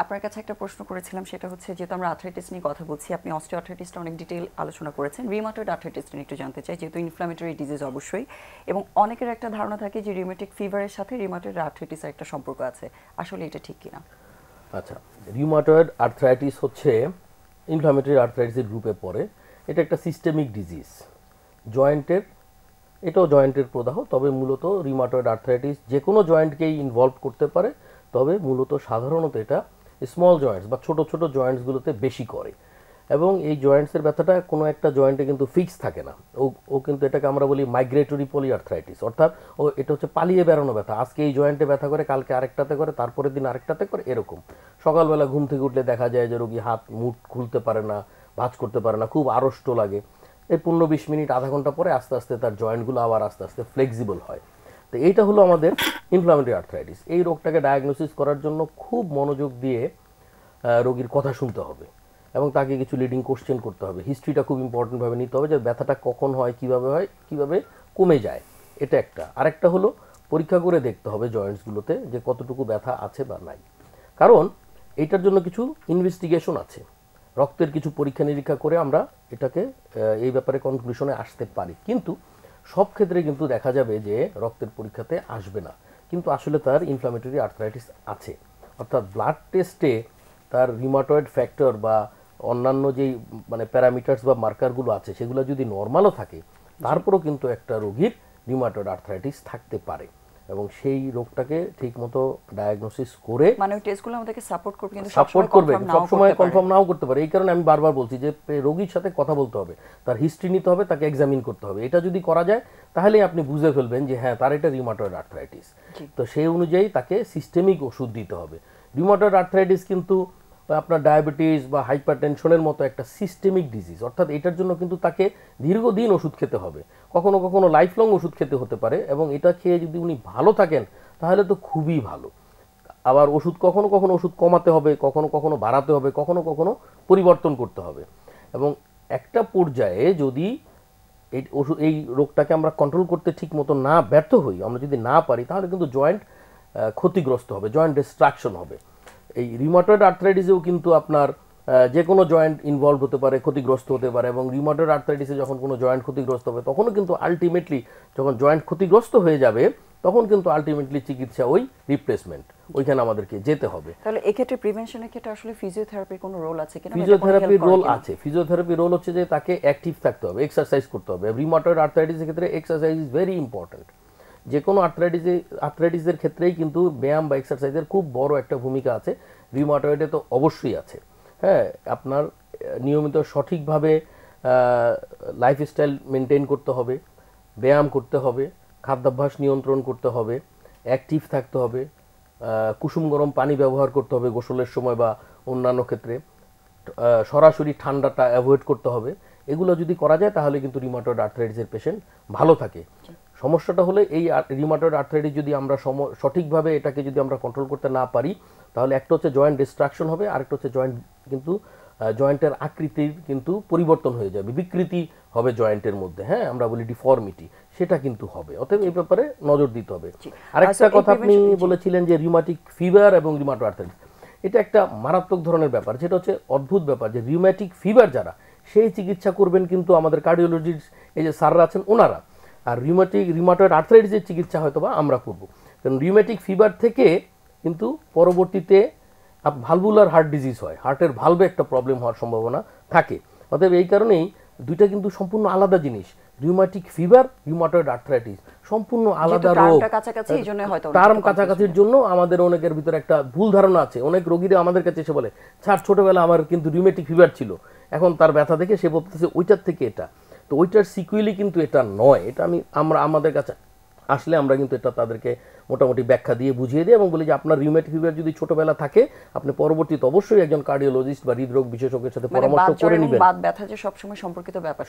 আপনার কাছে একটা প্রশ্ন করেছিলাম, সেটা হচ্ছে যেহেতু আমরা আর্থ্রাইটিস নিয়ে কথা বলছি, আপনি অস্টিওআর্থ্রাইটিসটা অনেক ডিটেইল আলোচনা করেছেন, রিউমাটয়েড আর্থ্রাইটিস নিয়ে একটু জানতে চাই, যেহেতু ইনফ্ল্যামেটরি ডিজিজ অবশ্যই, এবং অনেকের একটা ধারণা থাকে যে রিউমেটিক ফিভারের সাথে রিউমাটয়েড আর্থ্রাইটিসের একটা সম্পর্ক আছে, আসলে এটা ঠিক কিনা? আচ্ছা, রিউমাটয়েড আর্থ্রাইটিস হচ্ছে ইনফ্ল্যামেটরি আর্থ্রাইটিসের গ্রুপে পড়ে। এটা একটা সিস্টেমিক ডিজিজ, জয়েন্টের, এটাও জয়েন্টের প্রদাহ, তবে মূলত রিউমাটয়েড আর্থ্রাইটিস যে কোনো জয়েন্টকেই ইনভলভ করতে পারে, তবে মূলত সাধারণত এটা স্মল জয়েন্টস বা ছোট ছোট জয়েন্টসগুলোতে বেশি করে। এবং এই জয়েন্টসের ব্যথাটা কোনো একটা জয়েন্টে কিন্তু ফিক্স থাকে না, ও কিন্তু এটাকে আমরা বলি মাইগ্রেটরি পলিআর্থ্রাইটিস, অর্থাৎ এটা হচ্ছে পালিয়ে বেড়ানো ব্যথা। আজকে এই জয়েন্টে ব্যথা করে, কালকে আরেকটাতে করে, তারপরের দিন আরেকটাতে করে, এরকম। সকালবেলা ঘুম থেকে উঠলে দেখা যায় যে রোগী হাত মুখ খুলতে পারে না, ভাঁজ করতে পারে না, খুব আড়ষ্ট লাগে। এই 15-20 মিনিট আধা ঘন্টা পরে আস্তে আস্তে তার জয়েন্টগুলো আবার আস্তে আস্তে ফ্লেক্সিবল হয়। তো এইটা হলো আমাদের ইনফ্ল্যামেটরি আর্থ্রাইটিস। এই রোগটাকে ডায়াগনোসিস করার জন্য খুব মনোযোগ দিয়ে রোগীর কথা শুনতে হবে এবং তাকে কিছু লিডিং কোশ্চেন করতে হবে। হিস্ট্রিটা খুব ইম্পর্টেন্টভাবে নিতে হবে, যে ব্যথাটা কখন হয়, কিভাবে কমে যায়, এটা একটা। আরেকটা হলো পরীক্ষা করে দেখতে হবে জয়েন্টসগুলোতে যে কতটুকু ব্যথা আছে বা নাই। কারণ এইটার জন্য কিছু ইনভেস্টিগেশন আছে, রক্তের কিছু পরীক্ষা নিরীক্ষা করে আমরা এটাকে এই ব্যাপারে কনক্লুশনে আসতে পারি। কিন্তু সব ক্ষেত্রে কিন্তু দেখা যাবে যে রক্তের পরীক্ষাতে আসবে না, কিন্তু আসলে তার ইনফ্ল্যামেটরি আর্থ্রাইটিস আছে। অর্থাৎ ব্লাড টেস্টে তার রিউমাটয়েড ফ্যাক্টর বা অন্যান্য যেই মানে প্যারামিটার্স বা মার্কারগুলো আছে সেগুলো যদি নর্মালও থাকে, তারপরেও কিন্তু একটা রোগীর রিউমাটয়েড আর্থ্রাইটিস থাকতে পারে। এবং সেই রোগটাকে ঠিকমতো ডায়াগনোসিস করে মানে ওই টেস্টগুলো আমাদেরকে সাপোর্ট করবে, কিন্তু সাপোর্ট করবে, সবসময় কনফার্ম নাও করতে পারে। এই কারণে আমি বারবার বলছি যে রোগীর সাথে কথা বলতে হবে, তার হিস্ট্রি নিতে হবে, তাকে এক্সামিন করতে হবে। এটা যদি করা যায় তাহলে আপনি বুঝে ফেলবেন যে হ্যাঁ তার এটা রিউমাটয়েড আর্থ্রাইটিস। তো সেই অনুযায়ী তাকে সিস্টেমিক ওষুধ দিতে হবে। রিউমাটয়েড আর্থ্রাইটিস কিন্তু আপনার ডায়াবেটিস বা হাইপারটেনশনের মতো একটা সিস্টেমিক ডিজিজ, অর্থাৎ এটার জন্য কিন্তু তাকে দীর্ঘদিন ওষুধ খেতে হবে, কখনো কখনো লাইফ লং ওষুধ খেতে হতে পারে। এবং এটা খেয়ে যদি উনি ভালো থাকেন তাহলে তো খুবই ভালো। আবার ওষুধ কখনো কখনো ওষুধ কমাতে হবে, কখনো কখনো বাড়াতে হবে, কখনো কখনো পরিবর্তন করতে হবে। এবং একটা পর্যায়ে যদি এই রোগটাকে আমরা কন্ট্রোল করতে ঠিক মতো না ব্যর্থ হই, আমরা যদি না পারি, তাহলে কিন্তু জয়েন্ট ক্ষতিগ্রস্ত হবে, জয়েন্ট ডিস্ট্রাকশন হবে। এই রিউমাটয়েড আর্থ্রাইটিসেও কিন্তু আপনার যে কোনো জয়েন্ট ইনভলভ হতে পারে, ক্ষতিগ্রস্ত হতে পারে। এবং রিউমাটয়েড আর্থ্রাইটিসে যখন কোনো জয়েন্ট ক্ষতিগ্রস্ত হবে, তখনও কিন্তু আলটিমেটলি যখন জয়েন্ট ক্ষতিগ্রস্ত হয়ে যাবে, তখন কিন্তু আলটিমেটলি চিকিৎসা ওই রিপ্লেসমেন্ট, ওইখানে আমাদেরকে যেতে হবে। তাহলে এক্ষেত্রে প্রিভেনশনের ক্ষেত্রে আসলে ফিজিওথেরাপির কোনো রোল আছে কিনা? ফিজিওথেরাপির রোল আছে। ফিজিওথেরাপির রোল হচ্ছে যে তাকে অ্যাক্টিভ থাকতে হবে, এক্সারসাইজ করতে হবে। রিউমাটয়েড আর্থ্রাইটিসের ক্ষেত্রে এক্সারসাইজ ইজ ভেরি ইম্পর্টেন্ট। যে কোনো আর্থ্রাইটিসের ক্ষেত্রেই কিন্তু ব্যায়াম বা এক্সারসাইজের খুব বড় একটা ভূমিকা আছে, রিউমাটয়েডে তো অবশ্যই আছে। হ্যাঁ, আপনার নিয়মিত সঠিকভাবে লাইফস্টাইল মেনটেন করতে হবে, ব্যায়াম করতে হবে, খাদ্যাভ্যাস নিয়ন্ত্রণ করতে হবে, অ্যাক্টিভ থাকতে হবে, কুসুম গরম পানি ব্যবহার করতে হবে গোসলের সময় বা অন্যান্য ক্ষেত্রে, সরাসরি ঠান্ডাটা অ্যাভয়েড করতে হবে। এগুলো যদি করা যায় তাহলে কিন্তু রিউমাটয়েড আর্থ্রাইটিসের পেশেন্ট ভালো থাকে। সমস্যাটা হলে এই রিউমাটয়েড আর্থ্রাইটিস যদি আমরা সঠিকভাবে এটাকে যদি আমরা কন্ট্রোল করতে না পারি, তাহলে একটা হচ্ছে জয়েন্ট ডিস্ট্রাকশন হবে, আরেকটা হচ্ছে জয়েন্ট কিন্তু জয়েন্টের আকৃতির কিন্তু পরিবর্তন হয়ে যাবে, বিকৃতি হবে জয়েন্টের মধ্যে। হ্যাঁ, আমরা বলি ডিফর্মিটি, সেটা কিন্তু হবে। অতএব এই ব্যাপারে নজর দিতে হবে। আরেকটা কথা আপনি বলেছিলেন যে রিউমাটিক ফিভার এবং রিউমাটয়েড আর্থ্রাইটিস, এটা একটা মারাত্মক ধরনের ব্যাপার। যেটা হচ্ছে অদ্ভুত ব্যাপার যে রিউম্যাটিক ফিভার যারা, সেই চিকিৎসা করবেন কিন্তু আমাদের কার্ডিওলজিস্ট এই যে স্যাররা আছেন ওনারা। আর রিউমাটয়েড আর্থ্রাইটিসের চিকিৎসা হয়তো বা আমরা করব, কারণ রিউমেটিক ফিভার থেকে কিন্তু পরবর্তীতে ভালভুলার হার্ট ডিজিজ হয়, হার্টের ভালভে একটা প্রবলেম হওয়ার সম্ভাবনা থাকে। অতএব এই কারণেই দুইটা কিন্তু সম্পূর্ণ আলাদা জিনিস। রিউমাটিক ফিভার, রিউমাটয়েড আর্থ্রাইটিস সম্পূর্ণ আলাদা রোগ। টার্ম কাছাকাছির জন্য আমাদের অনেকের ভিতরে একটা ভুল ধারণা আছে। অনেক রোগীরা আমাদের কাছে এসে বলে, স্যার ছোটবেলা আমার কিন্তু রিউমেটিক ফিভার ছিল, এখন তার ব্যথা দেখে সে বলতেছে ওইটার থেকে এটা। তো ওইটার সিকুয়েলি কিন্তু এটা নয়। এটা আমাদের কাছে আসলে আমরা কিন্তু এটা তাদেরকে মোটামুটি ব্যাখ্যা দিয়ে বুঝিয়ে দিই এবং বলি যে আপনার রিউমেটিক ফিভার যদি ছোটবেলা থাকে, আপনি পরবর্তীতে অবশ্যই একজন কার্ডিওলজিস্ট বা হৃদরোগ বিশেষজ্ঞের সাথে পরামর্শ করে নেবেন। বাত ব্যথা যে সবসময় সম্পর্কিত ব্যাপার,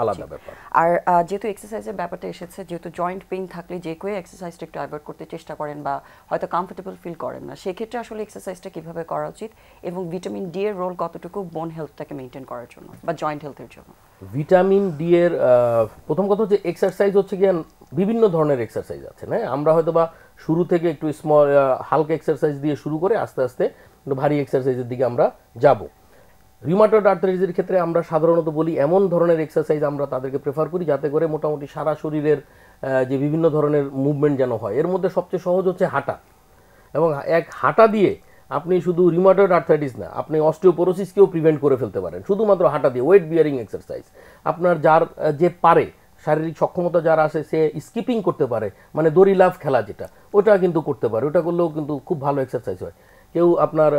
আলাদা ব্যাপার। আর যেহেতু এক্সারসাইজের ব্যাপারটা এসেছে, যেহেতু জয়েন্ট পেইন থাকলে যে কেউ এক্সারসাইজটা একটু অ্যাভয়েড করতে চেষ্টা করেন বা হয়তো কমফোর্টেবল ফিল করেন না, সেক্ষেত্রে আসলে এক্সারসাইজটা কিভাবে করা উচিত এবং ভিটামিন ডি এর রোল কতটুকু বোন হেলথটাকে মেনটেন করার জন্য বা জয়েন্ট হেলথের জন্য? ভিটামিন ডি এর প্রথম কথা হচ্ছে এক্সারসাইজ হচ্ছে কি বিভিন্ন ধরনের এক্সারসাইজ আছে না। আমরা হয়তো বা শুরু থেকে একটু হালকা এক্সারসাইজ দিয়ে শুরু করে আস্তে আস্তে একটু ভারী এক্সারসাইজের দিকে আমরা যাব। রিউমাটয়েড আর্থ্রাইটিসের ক্ষেত্রে আমরা সাধারণত বলি এমন ধরনের এক্সারসাইজ আমরা তাদেরকে প্রেফার করি যাতে করে মোটামুটি সারা শরীরের যে বিভিন্ন ধরনের মুভমেন্ট যেন হয়। এর মধ্যে সবচেয়ে সহজ হচ্ছে হাঁটা, এবং হাঁটা দিয়ে আপনি শুধু রিউমাটয়েড আর্থ্রাইটিস না, আপনি অস্টিওপোরোসিসকেও প্রিভেন্ট করে ফেলতে পারেন শুধুমাত্র হাঁটা দিয়ে। ওয়েট বিয়ারিং এক্সারসাইজ আপনার যে পারে, শারীরিক সক্ষমতা যার আছে, সে স্কিপিং করতে পারে, মানে দড়ি লাফ খেলা যেটা, ওটা কিন্তু করতে পারে। ওটা করলেও কিন্তু খুব ভালো এক্সারসাইজ হয়। কেউ আপনার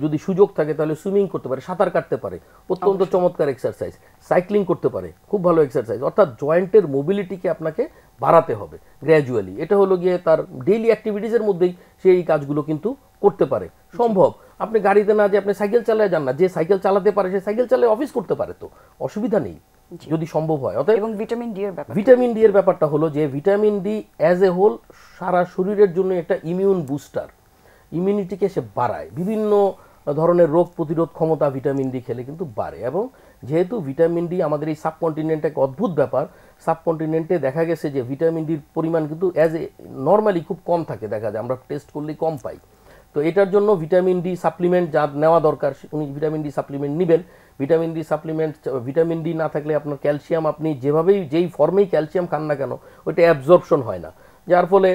যদি সুযোগ থাকে তাহলে সুইমিং করতে পারে, সাঁতার কাটতে পারে, অত্যন্ত চমৎকার এক্সারসাইজ। সাইক্লিং করতে পারে, খুব ভালো এক্সারসাইজ। অর্থাৎ জয়েন্টের মোবিলিটিকে আপনাকে বাড়াতে হবে গ্র্যাজুয়ালি। এটা হলো গিয়ে তার ডেইলি অ্যাক্টিভিটিসের মধ্যেই সেই কাজগুলো কিন্তু করতে পারে। সম্ভব আপনি গাড়িতে না যে আপনি সাইকেল চালায় যান না, যে সাইকেল চালাতে পারে সে সাইকেল চালায় অফিস করতে পারে, তো অসুবিধা নেই যদি সম্ভব হয়। অতএব এবং ভিটামিন ডি এর ব্যাপারটা হলো যে vitamin D as a whole সারা শরীরের জন্য একটা ইমিউন বুস্টার, ইমিউনিটিকে সে বাড়ায়। বিভিন্ন ধরনের রোগ প্রতিরোধ ক্ষমতা ভিটামিন ডি খেলে কিন্তু বাড়ে। এবং যেহেতু ভিটামিন ডি আমাদের এই সাবকন্টিনেন্টে এক অদ্ভুত ব্যাপার, সাবকন্টিনেন্টে দেখা গেছে যে ভিটামিন ডির পরিমাণ কিন্তু অ্যাজ এ নর্মালি খুব কম থাকে, দেখা যায় আমরা টেস্ট করলেই কম পাই। তো এটার জন্য ভিটামিন ডি সাপ্লিমেন্ট যা নেওয়া দরকার উনি ভিটামিন ডি সাপ্লিমেন্ট নেবেন। ভিটামিন ডি না থাকলে আপনার ক্যালসিয়াম, আপনি যেই ফর্মেই ক্যালসিয়াম খান না কেন ওইটা অ্যাবজর্পশন হয় না, যার ফলে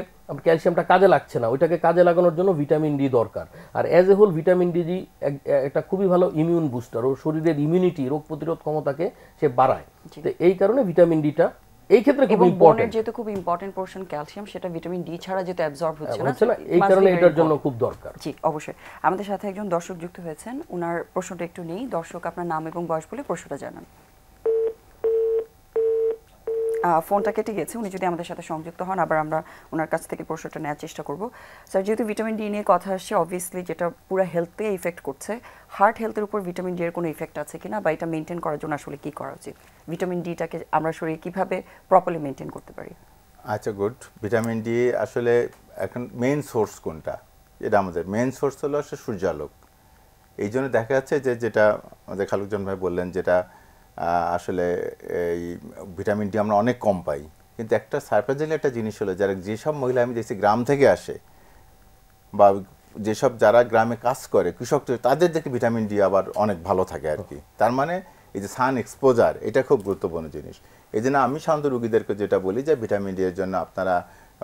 ক্যালসিয়ামটা কাজে লাগছে না। ওইটাকে কাজে লাগানোর জন্য ভিটামিন ডি দরকার। আর as a whole vitamin D একটা খুবই ভালো ইমিউন বুস্টার, ও শরীরের ইমিউনিটি, রোগ প্রতিরোধ ক্ষমতাকে সে বাড়ায়। তো এই কারণে ভিটামিন ডিটা এই ক্ষেত্রে খুব ইম্পর্টেন্ট। যেহেতু খুব ইম্পর্টেন্ট পোরশন ক্যালসিয়াম, সেটা ভিটামিন ডি ছাড়া যেটা অ্যাবজর্ব হচ্ছে না, এই কারণে এটার জন্য খুব দরকার। জি অবশ্যই। আমাদের সাথে একজন দর্শক যুক্ত হয়েছেন, ওনার প্রশ্নটা একটু নেই। দর্শক আপনার নাম এবং বয়স বলে প্রশ্নটা জানান। ফোনটা কেটে গেছে, উনি যদি আমাদের সাথে সংযুক্ত হন আবার আমরা ওনার কাছ থেকে প্রশ্নটা নেওয়ার চেষ্টা করব। স্যার, যেহেতু ভিটামিন ডি নিয়ে কথা আসছে, অবভিয়াসলি যেটা পুরো হেলথকে ইফেক্ট করছে, হার্ট হেলথের উপর ভিটামিন ডি এর কোনো ইফেক্ট আছে কিনা, বা এটা মেনটেন করার জন্য আসলে কি করা উচিত? ভিটামিন ডিটাকে আমরা শরীরে কিভাবে প্রপারলি মেনটেন করতে পারি? আচ্ছা, গুড। ভিটামিন ডি আসলে এখন মেইন সোর্স কোনটা? এটা আমাদের মেইন সোর্স হলো আসলে সূর্যালোক। এই জন্য দেখা যাচ্ছে যে যেটা আমাদের খালুকজন ভাই বললেন, যেটা আসলে এই ভিটামিন ডি আমরা অনেক কম পাই। কিন্তু একটা সারপ্রাইজিং একটা জিনিস হলো, যেসব মহিলা আমি দেখছি গ্রাম থেকে আসে বা যারা গ্রামে কাজ করে, কৃষক, তাদের দেখে ভিটামিন ডি আবার অনেক ভালো থাকে আর কি। তার মানে এই যে সান এক্সপোজার, এটা খুব গুরুত্বপূর্ণ জিনিস। এই জন্য আমি সাধারণত রুগীদেরকে যেটা বলি যে ভিটামিন ডি এর জন্য আপনারা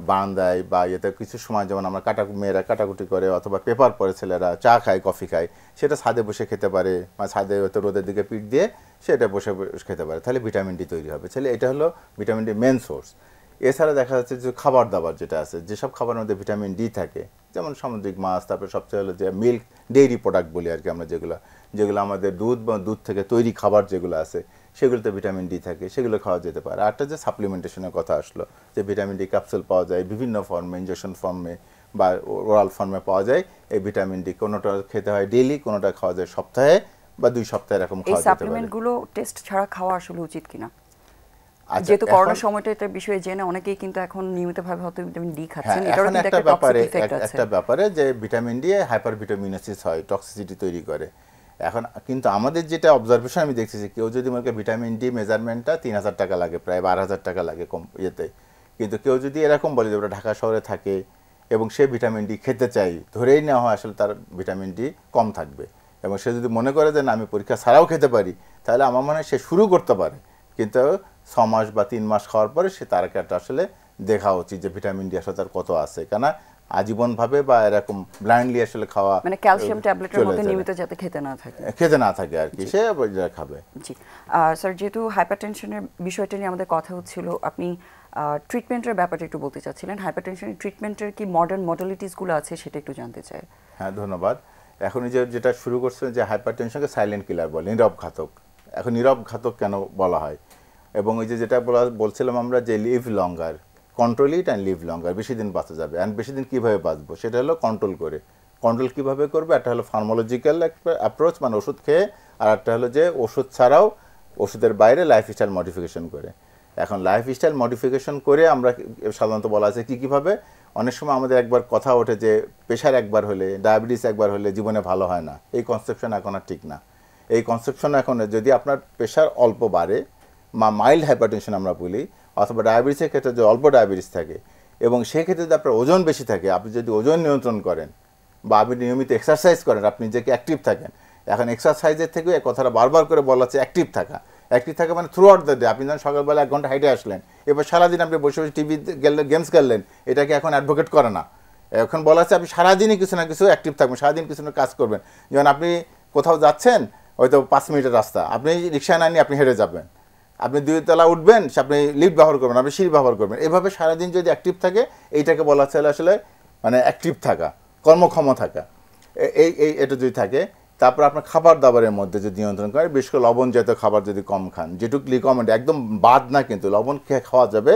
বারান্দায় বা ইয়েতে কিছু সময়, যেমন আমরা মেয়েরা কাটাকুটি করে অথবা পেপার পরে ছেলেরা চা খায়, কফি খায়, সেটা ছাদে বসে খেতে পারে, বা ছাদে হয়তো রোদের দিকে পিঠ দিয়ে সেটা বসে খেতে পারে, তাহলে ভিটামিন ডি তৈরি হবে। এটা হলো ভিটামিন ডি মেন সোর্স। এছাড়া দেখা যাচ্ছে যে খাবার দাবার যেটা আছে, যেসব খাবারের মধ্যে ভিটামিন ডি থাকে, যেমন সামুদ্রিক মাছ, তারপরে সবচেয়ে হলো যে মিল্ক, ডেইরি প্রোডাক্ট বলি আর কি আমরা, যেগুলো আমাদের দুধ বা দুধ থেকে তৈরি খাবার যেগুলো আছে, সেগুলোতে ভিটামিন ডি থাকে, সেগুলো খাওয়া যেতে পারে। আরটা যে সাপ্লিমেন্টেশনের কথা আসলো, যে ভিটামিন ডি ক্যাপসুল পাওয়া যায় বিভিন্ন ফর্মে, ইনজেকশন ফর্মে বা ওরাল ফর্মে পাওয়া যায়। এই ভিটামিন ডি কোনোটা খেতে হয় ডেইলি, কোনোটা খাওয়া যায় সপ্তাহে বা 2 সপ্তাহে, এরকম খাওয়া যেতে পারে। এই সাপ্লিমেন্টগুলো টেস্ট ছাড়া খাওয়া আসলে উচিত কিনা? যেহেতু করোনার সময়টা এটা বিষয়ে জেনে অনেকেই কিন্তু এখন নিয়মিতভাবে হয়তো ভিটামিন ডি খাচ্ছেন, এটারও কিন্তু একটা টক্সিক ইফেক্ট আছে। একটা ব্যাপারে যে ভিটামিন ডি হাইপারভিটামিনোসিস হয়, টক্সিসিটি তৈরি করে। এখন কিন্তু আমাদের যেটা অবজারভেশন আমি দেখছি, কেউ যদি মনে করি ভিটামিন ডি মেজারমেন্টটা 3000 টাকা লাগে, প্রায় 12000 টাকা লাগে কম ইয়েতে। কিন্তু কেউ যদি এরকম বলে যে ওরা ঢাকা শহরে থাকে এবং সে ভিটামিন ডি খেতে চাই, ধরেই নেওয়া হয় আসলে তার ভিটামিন ডি কম থাকবে। এবং সে যদি মনে করে যে না আমি পরীক্ষা ছাড়াও খেতে পারি, তাহলে আমার মনে হয় সে শুরু করতে পারে, কিন্তু 6 মাস বা 3 মাস খাওয়ার পরে সে তার একটা আসলে দেখা উচিত যে ভিটামিন ডি আসলে তার কত আছে, কেন আজীবনভাবে বা এরকম ব্লাইন্ডলি আসলে খাওয়া মানে ক্যালসিয়াম ট্যাবলেটের মতো নিয়মিত যাতে খেতে না থাকে আর কি, সে খাবে। জি স্যার, যেহেতু হাইপারটেনশনের বিষয়টা নিয়ে আমাদের কথা হচ্ছিল, আপনি ট্রিটমেন্টের ব্যাপারটা একটু বলতে চাচ্ছিলেন। হাইপারটেনশনের ট্রিটমেন্টের কি মডার্ন মডালিটিসগুলো আছে সেটা একটু জানতে চাই। হ্যাঁ, ধন্যবাদ। এখন যেটা শুরু করছেন যে হাইপারটেনশনকে সাইলেন্ট কিলার বলে, নীরব ঘাতক। এখন নীরব ঘাতক কেন বলা হয়, এবং ওই যেটা বলছিলাম আমরা যে live longer, control it and live longer, বেশি দিন বাঁচা যাবে। অ্যান্ড বেশি দিন কীভাবে বাঁচবো সেটা হলো কন্ট্রোল করে। কন্ট্রোল কীভাবে করবে, একটা হলো ফার্মোলজিক্যাল অ্যাপ্রোচ, মানে ওষুধ খেয়ে, আর একটা হলো যে ওষুধ ছাড়াও ওষুধের বাইরে লাইফস্টাইল মডিফিকেশন করে। এখন লাইফস্টাইল মডিফিকেশন করে আমরা সাধারণত বলা আছে কীভাবে, অনেক সময় আমাদের একবার কথা ওঠে যে প্রেশার একবার হলে, ডায়াবেটিস একবার হলে জীবনে ভালো হয় না। এই কনসেপশন এখন আর ঠিক না। এই কনসেপশন এখন যদি আপনার প্রেশার অল্প বাড়ে বা মাইল্ড হাইপারটেনশন আমরা বলি, অথবা ডায়াবেটিসের ক্ষেত্রে যদি অল্প ডায়াবেটিস থাকে, এবং সেক্ষেত্রে যদি আপনার ওজন বেশি থাকে, আপনি যদি ওজন নিয়ন্ত্রণ করেন বা আপনি নিয়মিত এক্সারসাইজ করেন, আপনি নিজেকে অ্যাক্টিভ থাকেন। এখন এক্সারসাইজের থেকেও এই কথাটা বারবার করে বলা হচ্ছে অ্যাক্টিভ থাকা। অ্যাক্টিভ থাকা মানে থ্রু আউট দ্য ডে। আপনি যখন সকালবেলা 1 ঘন্টা হাইটে আসলেন, এবার সারাদিন আপনি বসে বসে টিভি গেমস খেললেন, এটাকে এখন অ্যাডভোকেট করে না। এখন বলা হচ্ছে আপনি সারাদিনই কিছু না কিছু অ্যাক্টিভ থাকবেন, সারাদিন কিছু না কাজ করবেন। যেমন আপনি কোথাও যাচ্ছেন, হয়তো 5 মিনিটের রাস্তা, আপনি রিক্সা না নিয়ে আপনি হেঁটে যাবেন। আপনি 2 তলা উঠবেন, আপনি লিফট ব্যবহার করবেন, আপনি সিঁড়ি ব্যবহার করবেন। এভাবে সারাদিন যদি অ্যাক্টিভ থাকে, এইটাকে বলা হচ্ছে আসলে মানে অ্যাক্টিভ থাকা, কর্মক্ষম থাকা। এটা যদি থাকে, তারপর আপনার খাবার দাবারের মধ্যে যদি নিয়ন্ত্রণ করেন, বিশেষ করে লবণ জাতীয় খাবার যদি কম খান, যেটুকু রিকমেন্ড, একদম বাদ না, কিন্তু লবণ খাওয়া যাবে,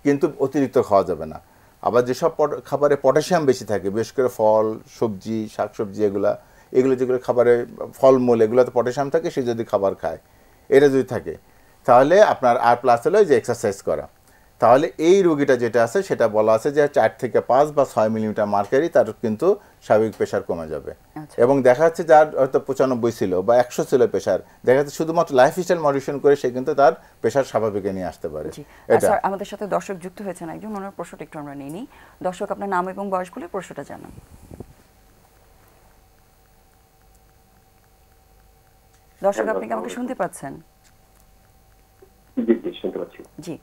কিন্তু অতিরিক্ত খাওয়া যাবে না। আবার যেসব খাবারে পটাশিয়াম বেশি থাকে, বিশেষ করে ফল, সবজি, শাকসবজি, এগুলো যেগুলো খাবারে, ফলমূল, এগুলোতে পটাশিয়াম থাকে, সে যদি খাবার খায়, এটা যদি থাকে, তাহলে আপনার আর প্লাস হলো যে এক্সারসাইজ করা, তাহলে এই রোগীটা যেটা আছে সেটা বলা আছে যে 4 থেকে 5 বা 6 মিলিমিটার মার্কারি তার কিন্তু স্বাভাবিক প্রেশার কমে যাবে। এবং দেখা যাচ্ছে যার হয়তো 95 ছিল বা 100 ছিল প্রেশার, দেখা যাচ্ছে শুধুমাত্র লাইফস্টাইল মডিফিকেশন করে সে কিন্তু তার প্রেশার স্বাভাবিকে নিয়ে আসতে পারে। এটা স্যার, আমাদের সাথে দর্শক যুক্ত হয়েছেন একজন, ওনার প্রশ্নটা একটু আমরা নিয়ে নিই। দর্শক, আপনার নাম এবং বয়স বলে প্রশ্নটা জানান। দর্শক, আপনি কি আমাকে শুনতে পাচ্ছেন? জি জি, শুনতে পাচ্ছি। জি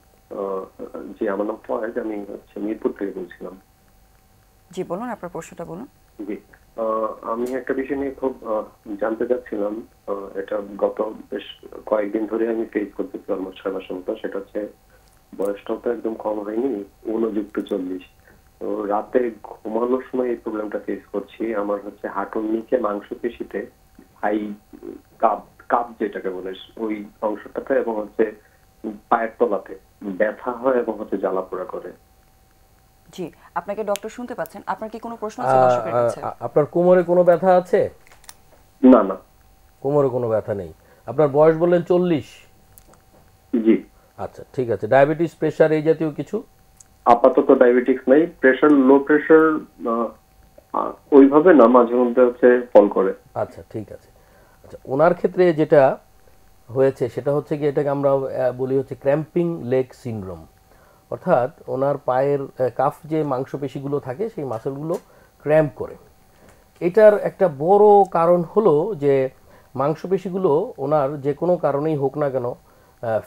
জি, আমার নাম ফয়েজ, আমি মিরপুর থেকে বলছিলাম। জি বলুন, আপনার প্রশ্নটা বলুন। জি, আমি একটা বিষয় নিয়ে খুব জানতে চাচ্ছিলাম। এটা গত বেশ কয়েকদিন ধরে আমি ফেস করতেছি, অলমোস্ট 6 মাসের মতো। সেটা হচ্ছে বয়সটাও তো একদম কম হয়নি, 49+40। তো রাতে ঘুমানোর সময় এই প্রবলেমটা ফেস করছি। আমার হচ্ছে হাঁটুর নিচে মাংসপেশিতে হাই কাপ কাপ যেটাকে বলে, ওই অংশটাতে, এবং হচ্ছে পায়ের তলাতে ব্যথা হয় এবং হচ্ছে জ্বালা পোড়া করে। জি, আপনাকে ডক্টর শুনতে পাচ্ছেন। আপনার কি কোনো প্রশ্ন আছে দর্শকের কাছে? আপনার কোমরে কোনো ব্যথা আছে? না না, কোমরে কোনো ব্যথা নেই। আপনার বয়স বললেন 40? জি। আচ্ছা, ঠিক আছে। ডায়াবেটিস, প্রেশার এই জাতীয় কিছু? আপাতত ডায়াবেটিস নাই। প্রেশার, লো প্রেশার ওইভাবে না, মাঝে মধ্যে হচ্ছে ফল করে। আচ্ছা, ঠিক আছে। আচ্ছা, ওনার ক্ষেত্রে যেটা হয়েছে সেটা হচ্ছে কি, এটাকে আমরা বলি হচ্ছে ক্র্যাম্পিং লেগ সিনড্রোম। অর্থাৎ ওনার পায়ের কাফ যে মাংসপেশিগুলো থাকে সেই মাসলগুলো ক্র্যাম্প করে। এটার একটা বড় কারণ হলো যে মাংসপেশিগুলো ওনার যে কোনো কারণেই হোক না কেন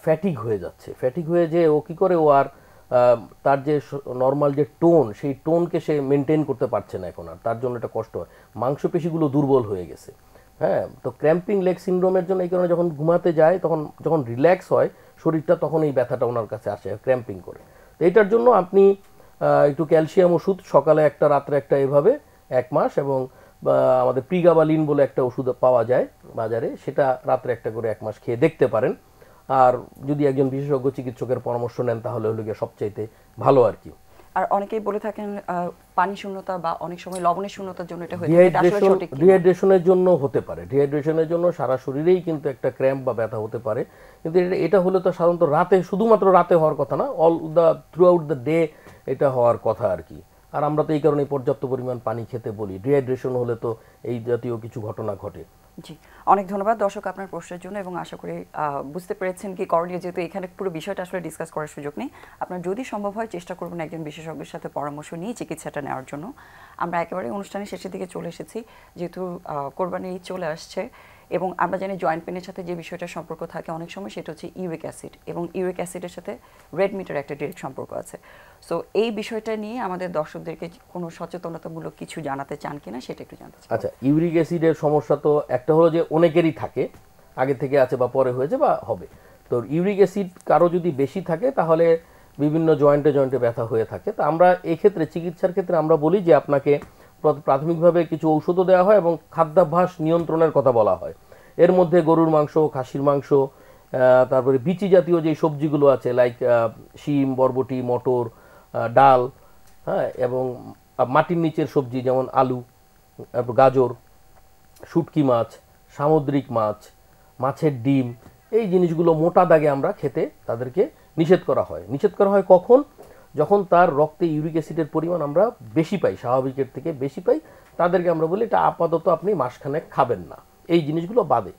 ফ্যাটিক হয়ে যাচ্ছে। ফ্যাটিক হয়ে যে ও কী করে, ও আর তার যে নর্মাল যে টোন, সেই টোনকে সে মেনটেন করতে পারছে না এখন আর, তার জন্য এটা কষ্ট হয়। মাংসপেশিগুলো দুর্বল হয়ে গেছে। হ্যাঁ, তো ক্র্যাম্পিং লেগ সিনড্রোমের জন্য এই কারণে যখন ঘুমাতে যায়, তখন যখন রিল্যাক্স হয় শরীরটা, তখন এই ব্যথাটা ওনার কাছে আসে ক্র্যাম্পিং করে। তো এটার জন্য আপনি একটু ক্যালসিয়াম ওষুধ, সকালে একটা রাত্রে একটা, এভাবে 1 মাস, এবং আমাদের প্রিগাবালিন বলে একটা ওষুধ পাওয়া যায় বাজারে, সেটা রাত্রে একটা করে 1 মাস খেয়ে দেখতে পারেন। আর যদি একজন বিশেষজ্ঞ চিকিৎসকের পরামর্শ নেন তাহলে হলো গিয়ে সবচাইতে ভালো আর কি। আর অনেকেই বলে থাকেন পানি শূন্যতা বা অনেক সময় লবণের শূন্যতার জন্য এটা হয়ে থাকে, এটা আসলে সঠিক কিনা? ডিহাইড্রেশনের জন্য হতে পারে। ডিহাইড্রেশনের জন্য সারা শরীরেই কিন্তু একটা ক্র্যাম্প বা ব্যথা হতে পারে, কিন্তু এটা হলে তো সাধারণত রাতে, শুধুমাত্র রাতে হওয়ার কথা না, all the through out the day এটা হওয়ার কথা আর কি। আর আমরা তো এই কারণে পর্যাপ্ত পরিমাণ পানি খেতে বলি। ডিহাইড্রেশন হলে তো এই জাতীয় কিছু ঘটনা ঘটে। জি, অনেক ধন্যবাদ দর্শক আপনার প্রশ্নের জন্য, এবং আশা করি বুঝতে পেরেছেন কি করণীয়। যেহেতু এখানে পুরো বিষয়টা আসলে ডিসকাস করার সুযোগ নেই, আপনার যদি সম্ভব হয় চেষ্টা করবেন একজন বিশেষজ্ঞের সাথে পরামর্শ নিয়ে চিকিৎসাটা নেওয়ার জন্য। আমরা একেবারে অনুষ্ঠানের শেষের দিকে চলে এসেছি, যেহেতু কোরবানি ঈদ চলে আসছে। এবং আমরা জানি জয়েন্ট পেনের সাথে যে বিষয়টা সম্পর্ক থাকে অনেক সময় সেটা হচ্ছে ইউরিক অ্যাসিড, এবং ইউরিক অ্যাসিডের সাথে রেড মিটের একটা ডিরেক্ট সম্পর্ক আছে। সো এই বিষয়টা নিয়ে আমাদের দর্শকদেরকে কোনো সচেতনতামূলক কিছু জানাতে চান কিনা সেটা একটু জানতে চাই। আচ্ছা, ইউরিক অ্যাসিডের সমস্যা তো একটা হলো যে অনেকেরই থাকে, আগে থেকে আছে বা পরে হয়েছে বা হবে। তো ইউরিক অ্যাসিড কারো যদি বেশি থাকে তাহলে বিভিন্ন জয়েন্টে জয়েন্টে ব্যথা হয়ে থাকে। তো আমরা এই ক্ষেত্রে চিকিৎসার ক্ষেত্রে আমরা বলি যে আপনাকে প্রাথমিকভাবে কিছু ঔষধও দেওয়া হয় এবং খাদ্যাভ্যাস নিয়ন্ত্রণের কথা বলা হয়। এর মধ্যে গরুর মাংস, খাসির মাংস, তারপরে বিচি জাতীয় যে সবজিগুলো আছে লাইক শিম, বরবটি, মটর, ডাল, হ্যাঁ, এবং মাটির নিচের সবজি যেমন আলু, গাজর, শুটকি মাছ, সামুদ্রিক মাছ, মাছের ডিম, এই জিনিসগুলো মোটা দাগে আমরা খেতে তাদেরকে নিষেধ করা হয়। নিষেধ করা হয় কখন? যখন তার রক্তে ইউরিক অ্যাসিডের পরিমাণ আমরা বেশি পাই, স্বাভাবিকের থেকে বেশি পাই, তাদেরকে আমরা বলি এটা আপাতত আপনি মাসখানেক খাবেন না, এই জিনিসগুলো বাদে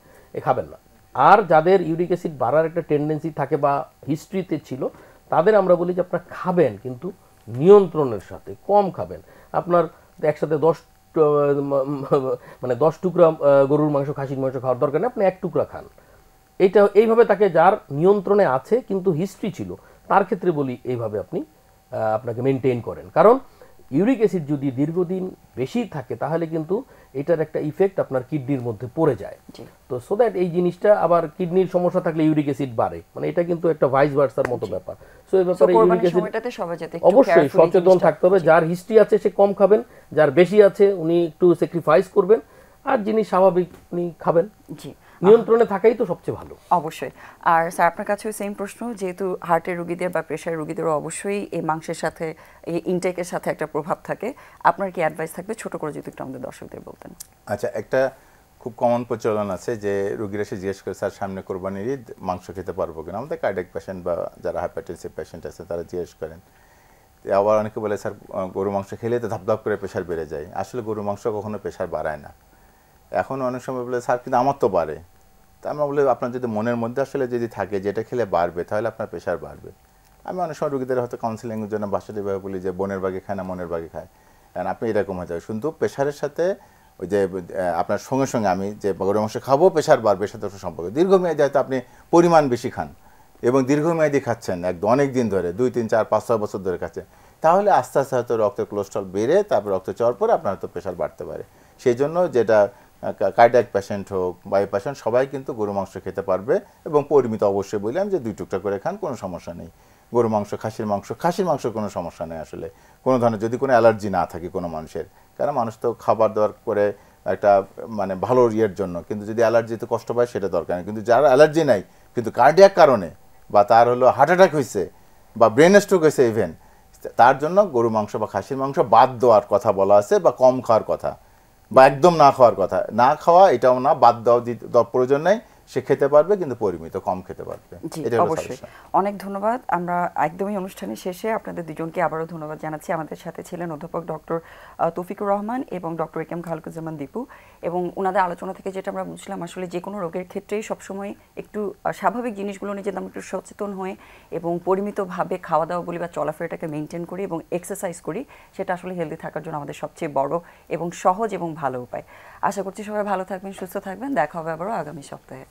খাবেন না। আর যাদের ইউরিক অ্যাসিড বাড়ার একটা টেন্ডেন্সি থাকে বা হিস্ট্রিতে ছিল, তাদের আমরা বলি যে আপনারা খাবেন কিন্তু নিয়ন্ত্রণের সাথে, কম খাবেন। আপনার একসাথে 10 টুকরা গরুর মাংস, খাসির মাংস খাওয়ার দরকার নেই, আপনি 1 টুকরা খান। এইভাবে তাকে যার নিয়ন্ত্রণে আছে কিন্তু হিস্ট্রি ছিল, তার ক্ষেত্রে বলি এইভাবে আপনি আপনাকে মেনটেন করেন। কারণ ইউরিক অ্যাসিড যদি দীর্ঘদিন বেশি থাকে তাহলে কিন্তু এটার একটা ইফেক্ট আপনার কিডনির মধ্যে পড়ে যায়। তো সো দ্যাট এই জিনিসটা আবার কিডনির সমস্যা থাকলে ইউরিক অ্যাসিড বাড়ে, মানে এটা কিন্তু একটা ভাইস ভার্সার মতো ব্যাপার। সো এই ব্যাপারে ইউরিক অ্যাসিড অবশ্যই সচেতন থাকতে হবে। যার হিস্ট্রি আছে সে কম খাবেন, যার বেশি আছে উনি একটু স্যাক্রিফাইস করবেন, আর যিনি স্বাভাবিক উনি খাবেন। জি, নিয়ন্ত্রণে থাকাই তো সবচেয়ে ভালো। অবশ্যই। আর স্যার আপনার কাছেও সেম প্রশ্ন, যেহেতু হার্টের রোগীদের বা প্রেশার রোগীদেরও অবশ্যই এই মাংসের সাথে, এই ইনটেকের সাথে একটা প্রভাব থাকে, আপনার কি অ্যাডভাইস থাকবে ছোট করে যদি একটু আমাদের দর্শকদের বলতেন? আচ্ছা, একটা খুব কমন প্রচলন আছে যে রোগীরা এসে জিজ্ঞেস করে স্যার সামনে কোরবানির ঈদ মাংস খেতে পারবো কিনা। আমাদের কার্ডিয়াক পেশেন্ট বা যারা হাইপারটেনসিভ পেশেন্ট আছে তারা জিজ্ঞেস করেন। আবার অনেকে বলে স্যার গরু মাংস খেলে তো ধাপধাপ করে প্রেশার বেড়ে যায়। আসলে গরু মাংস কখনো প্রেশার বাড়ায় না। এখন অনেক সময় বলে স্যার কিন্তু আমার তো বাড়ে। তা আমরা বলি আপনার যদি মনের মধ্যে আসলে যদি থাকে যেটা খেলে বাড়বে তাহলে আপনার প্রেশার বাড়বে। আমি অনেক সময় রোগীদের হয়তো কাউন্সিলিংয়ের জন্য বাসাতে বলি যে বোনের বাগে খায় না মনের বাগে খায়, কারণ আপনি এরকম হয়ে যাবে। কিন্তু প্রেশারের সাথে ওই যে আপনার সঙ্গে সঙ্গে আমি যে গরু মাংস খাবো প্রেশার বাড়বে সাথে সম্পর্ক। দীর্ঘমেয়াদী হয়তো আপনি পরিমাণ বেশি খান এবং দীর্ঘমেয়াদী খাচ্ছেন একদম অনেক দিন ধরে, 2, 3, 4, 5, 6 বছর ধরে খাচ্ছেন, তাহলে আস্তে আস্তে হয়তো রক্তের কোলেস্ট্রল বেড়ে তারপর রক্ত চাওয়ার পরে আপনার হয়তো প্রেশার বাড়তে পারে। সেই জন্য যেটা কার্ডিয়াক পেশেন্ট হোক বা এই পেশেন্ট সবাই কিন্তু গরু মাংস খেতে পারবে এবং পরিমিত অবশ্যই বললাম যে 2 টুকরা করে খান, কোনো সমস্যা নেই। গরু মাংস, খাসির মাংস কোনো সমস্যা নেই আসলে, কোনো ধরনের যদি কোনো অ্যালার্জি না থাকে কোনো মানুষের। কারণ মানুষ তো খাবার দাবার করে একটা মানে ভালো ইয়ের জন্য, কিন্তু যদি অ্যালার্জিতে কষ্ট পায় সেটা দরকার নেই। কিন্তু যার অ্যালার্জি নাই কিন্তু কার্ডিয়াক কারণে বা তার হলো হার্ট অ্যাটাক হয়েছে বা ব্রেন স্ট্রোক হয়েছে ইভেন, তার জন্য গরু মাংস বা খাসির মাংস বাদ দেওয়ার কথা বলা আছে বা কম খাওয়ার কথা বা একদম না খাওয়ার কথা। না খাওয়া এটাও না, বাদ দেওয়া প্রয়োজন নেই, সে খেতে পারবে কিন্তু পরিমিত কম খেতে পারবে। জি, অবশ্যই। অনেক ধন্যবাদ। আমরা একদমই অনুষ্ঠানের শেষে আপনাদের দুজনকে আবারও ধন্যবাদ জানাচ্ছি। আমাদের সাথে ছিলেন অধ্যাপক ডক্টর তৌফিকুর রহমান এবং doctor A K M Khalequzzaman Dipu, এবং ওনাদের আলোচনা থেকে যেটা আমরা বুঝলাম আসলে যে কোনো রোগের ক্ষেত্রেই সবসময় একটু স্বাভাবিক জিনিসগুলো নিয়ে যেন আমরা একটু সচেতন হয়ে এবং পরিমিতভাবে খাওয়া দাওয়া বলি বা চলাফেরাটাকে মেনটেন করি এবং এক্সারসাইজ করি, সেটা আসলে হেলদি থাকার জন্য আমাদের সবচেয়ে বড় এবং সহজ এবং ভালো উপায়। আশা করছি সবাই ভালো থাকবেন, সুস্থ থাকবেন। দেখা হবে আবারও আগামী সপ্তাহে।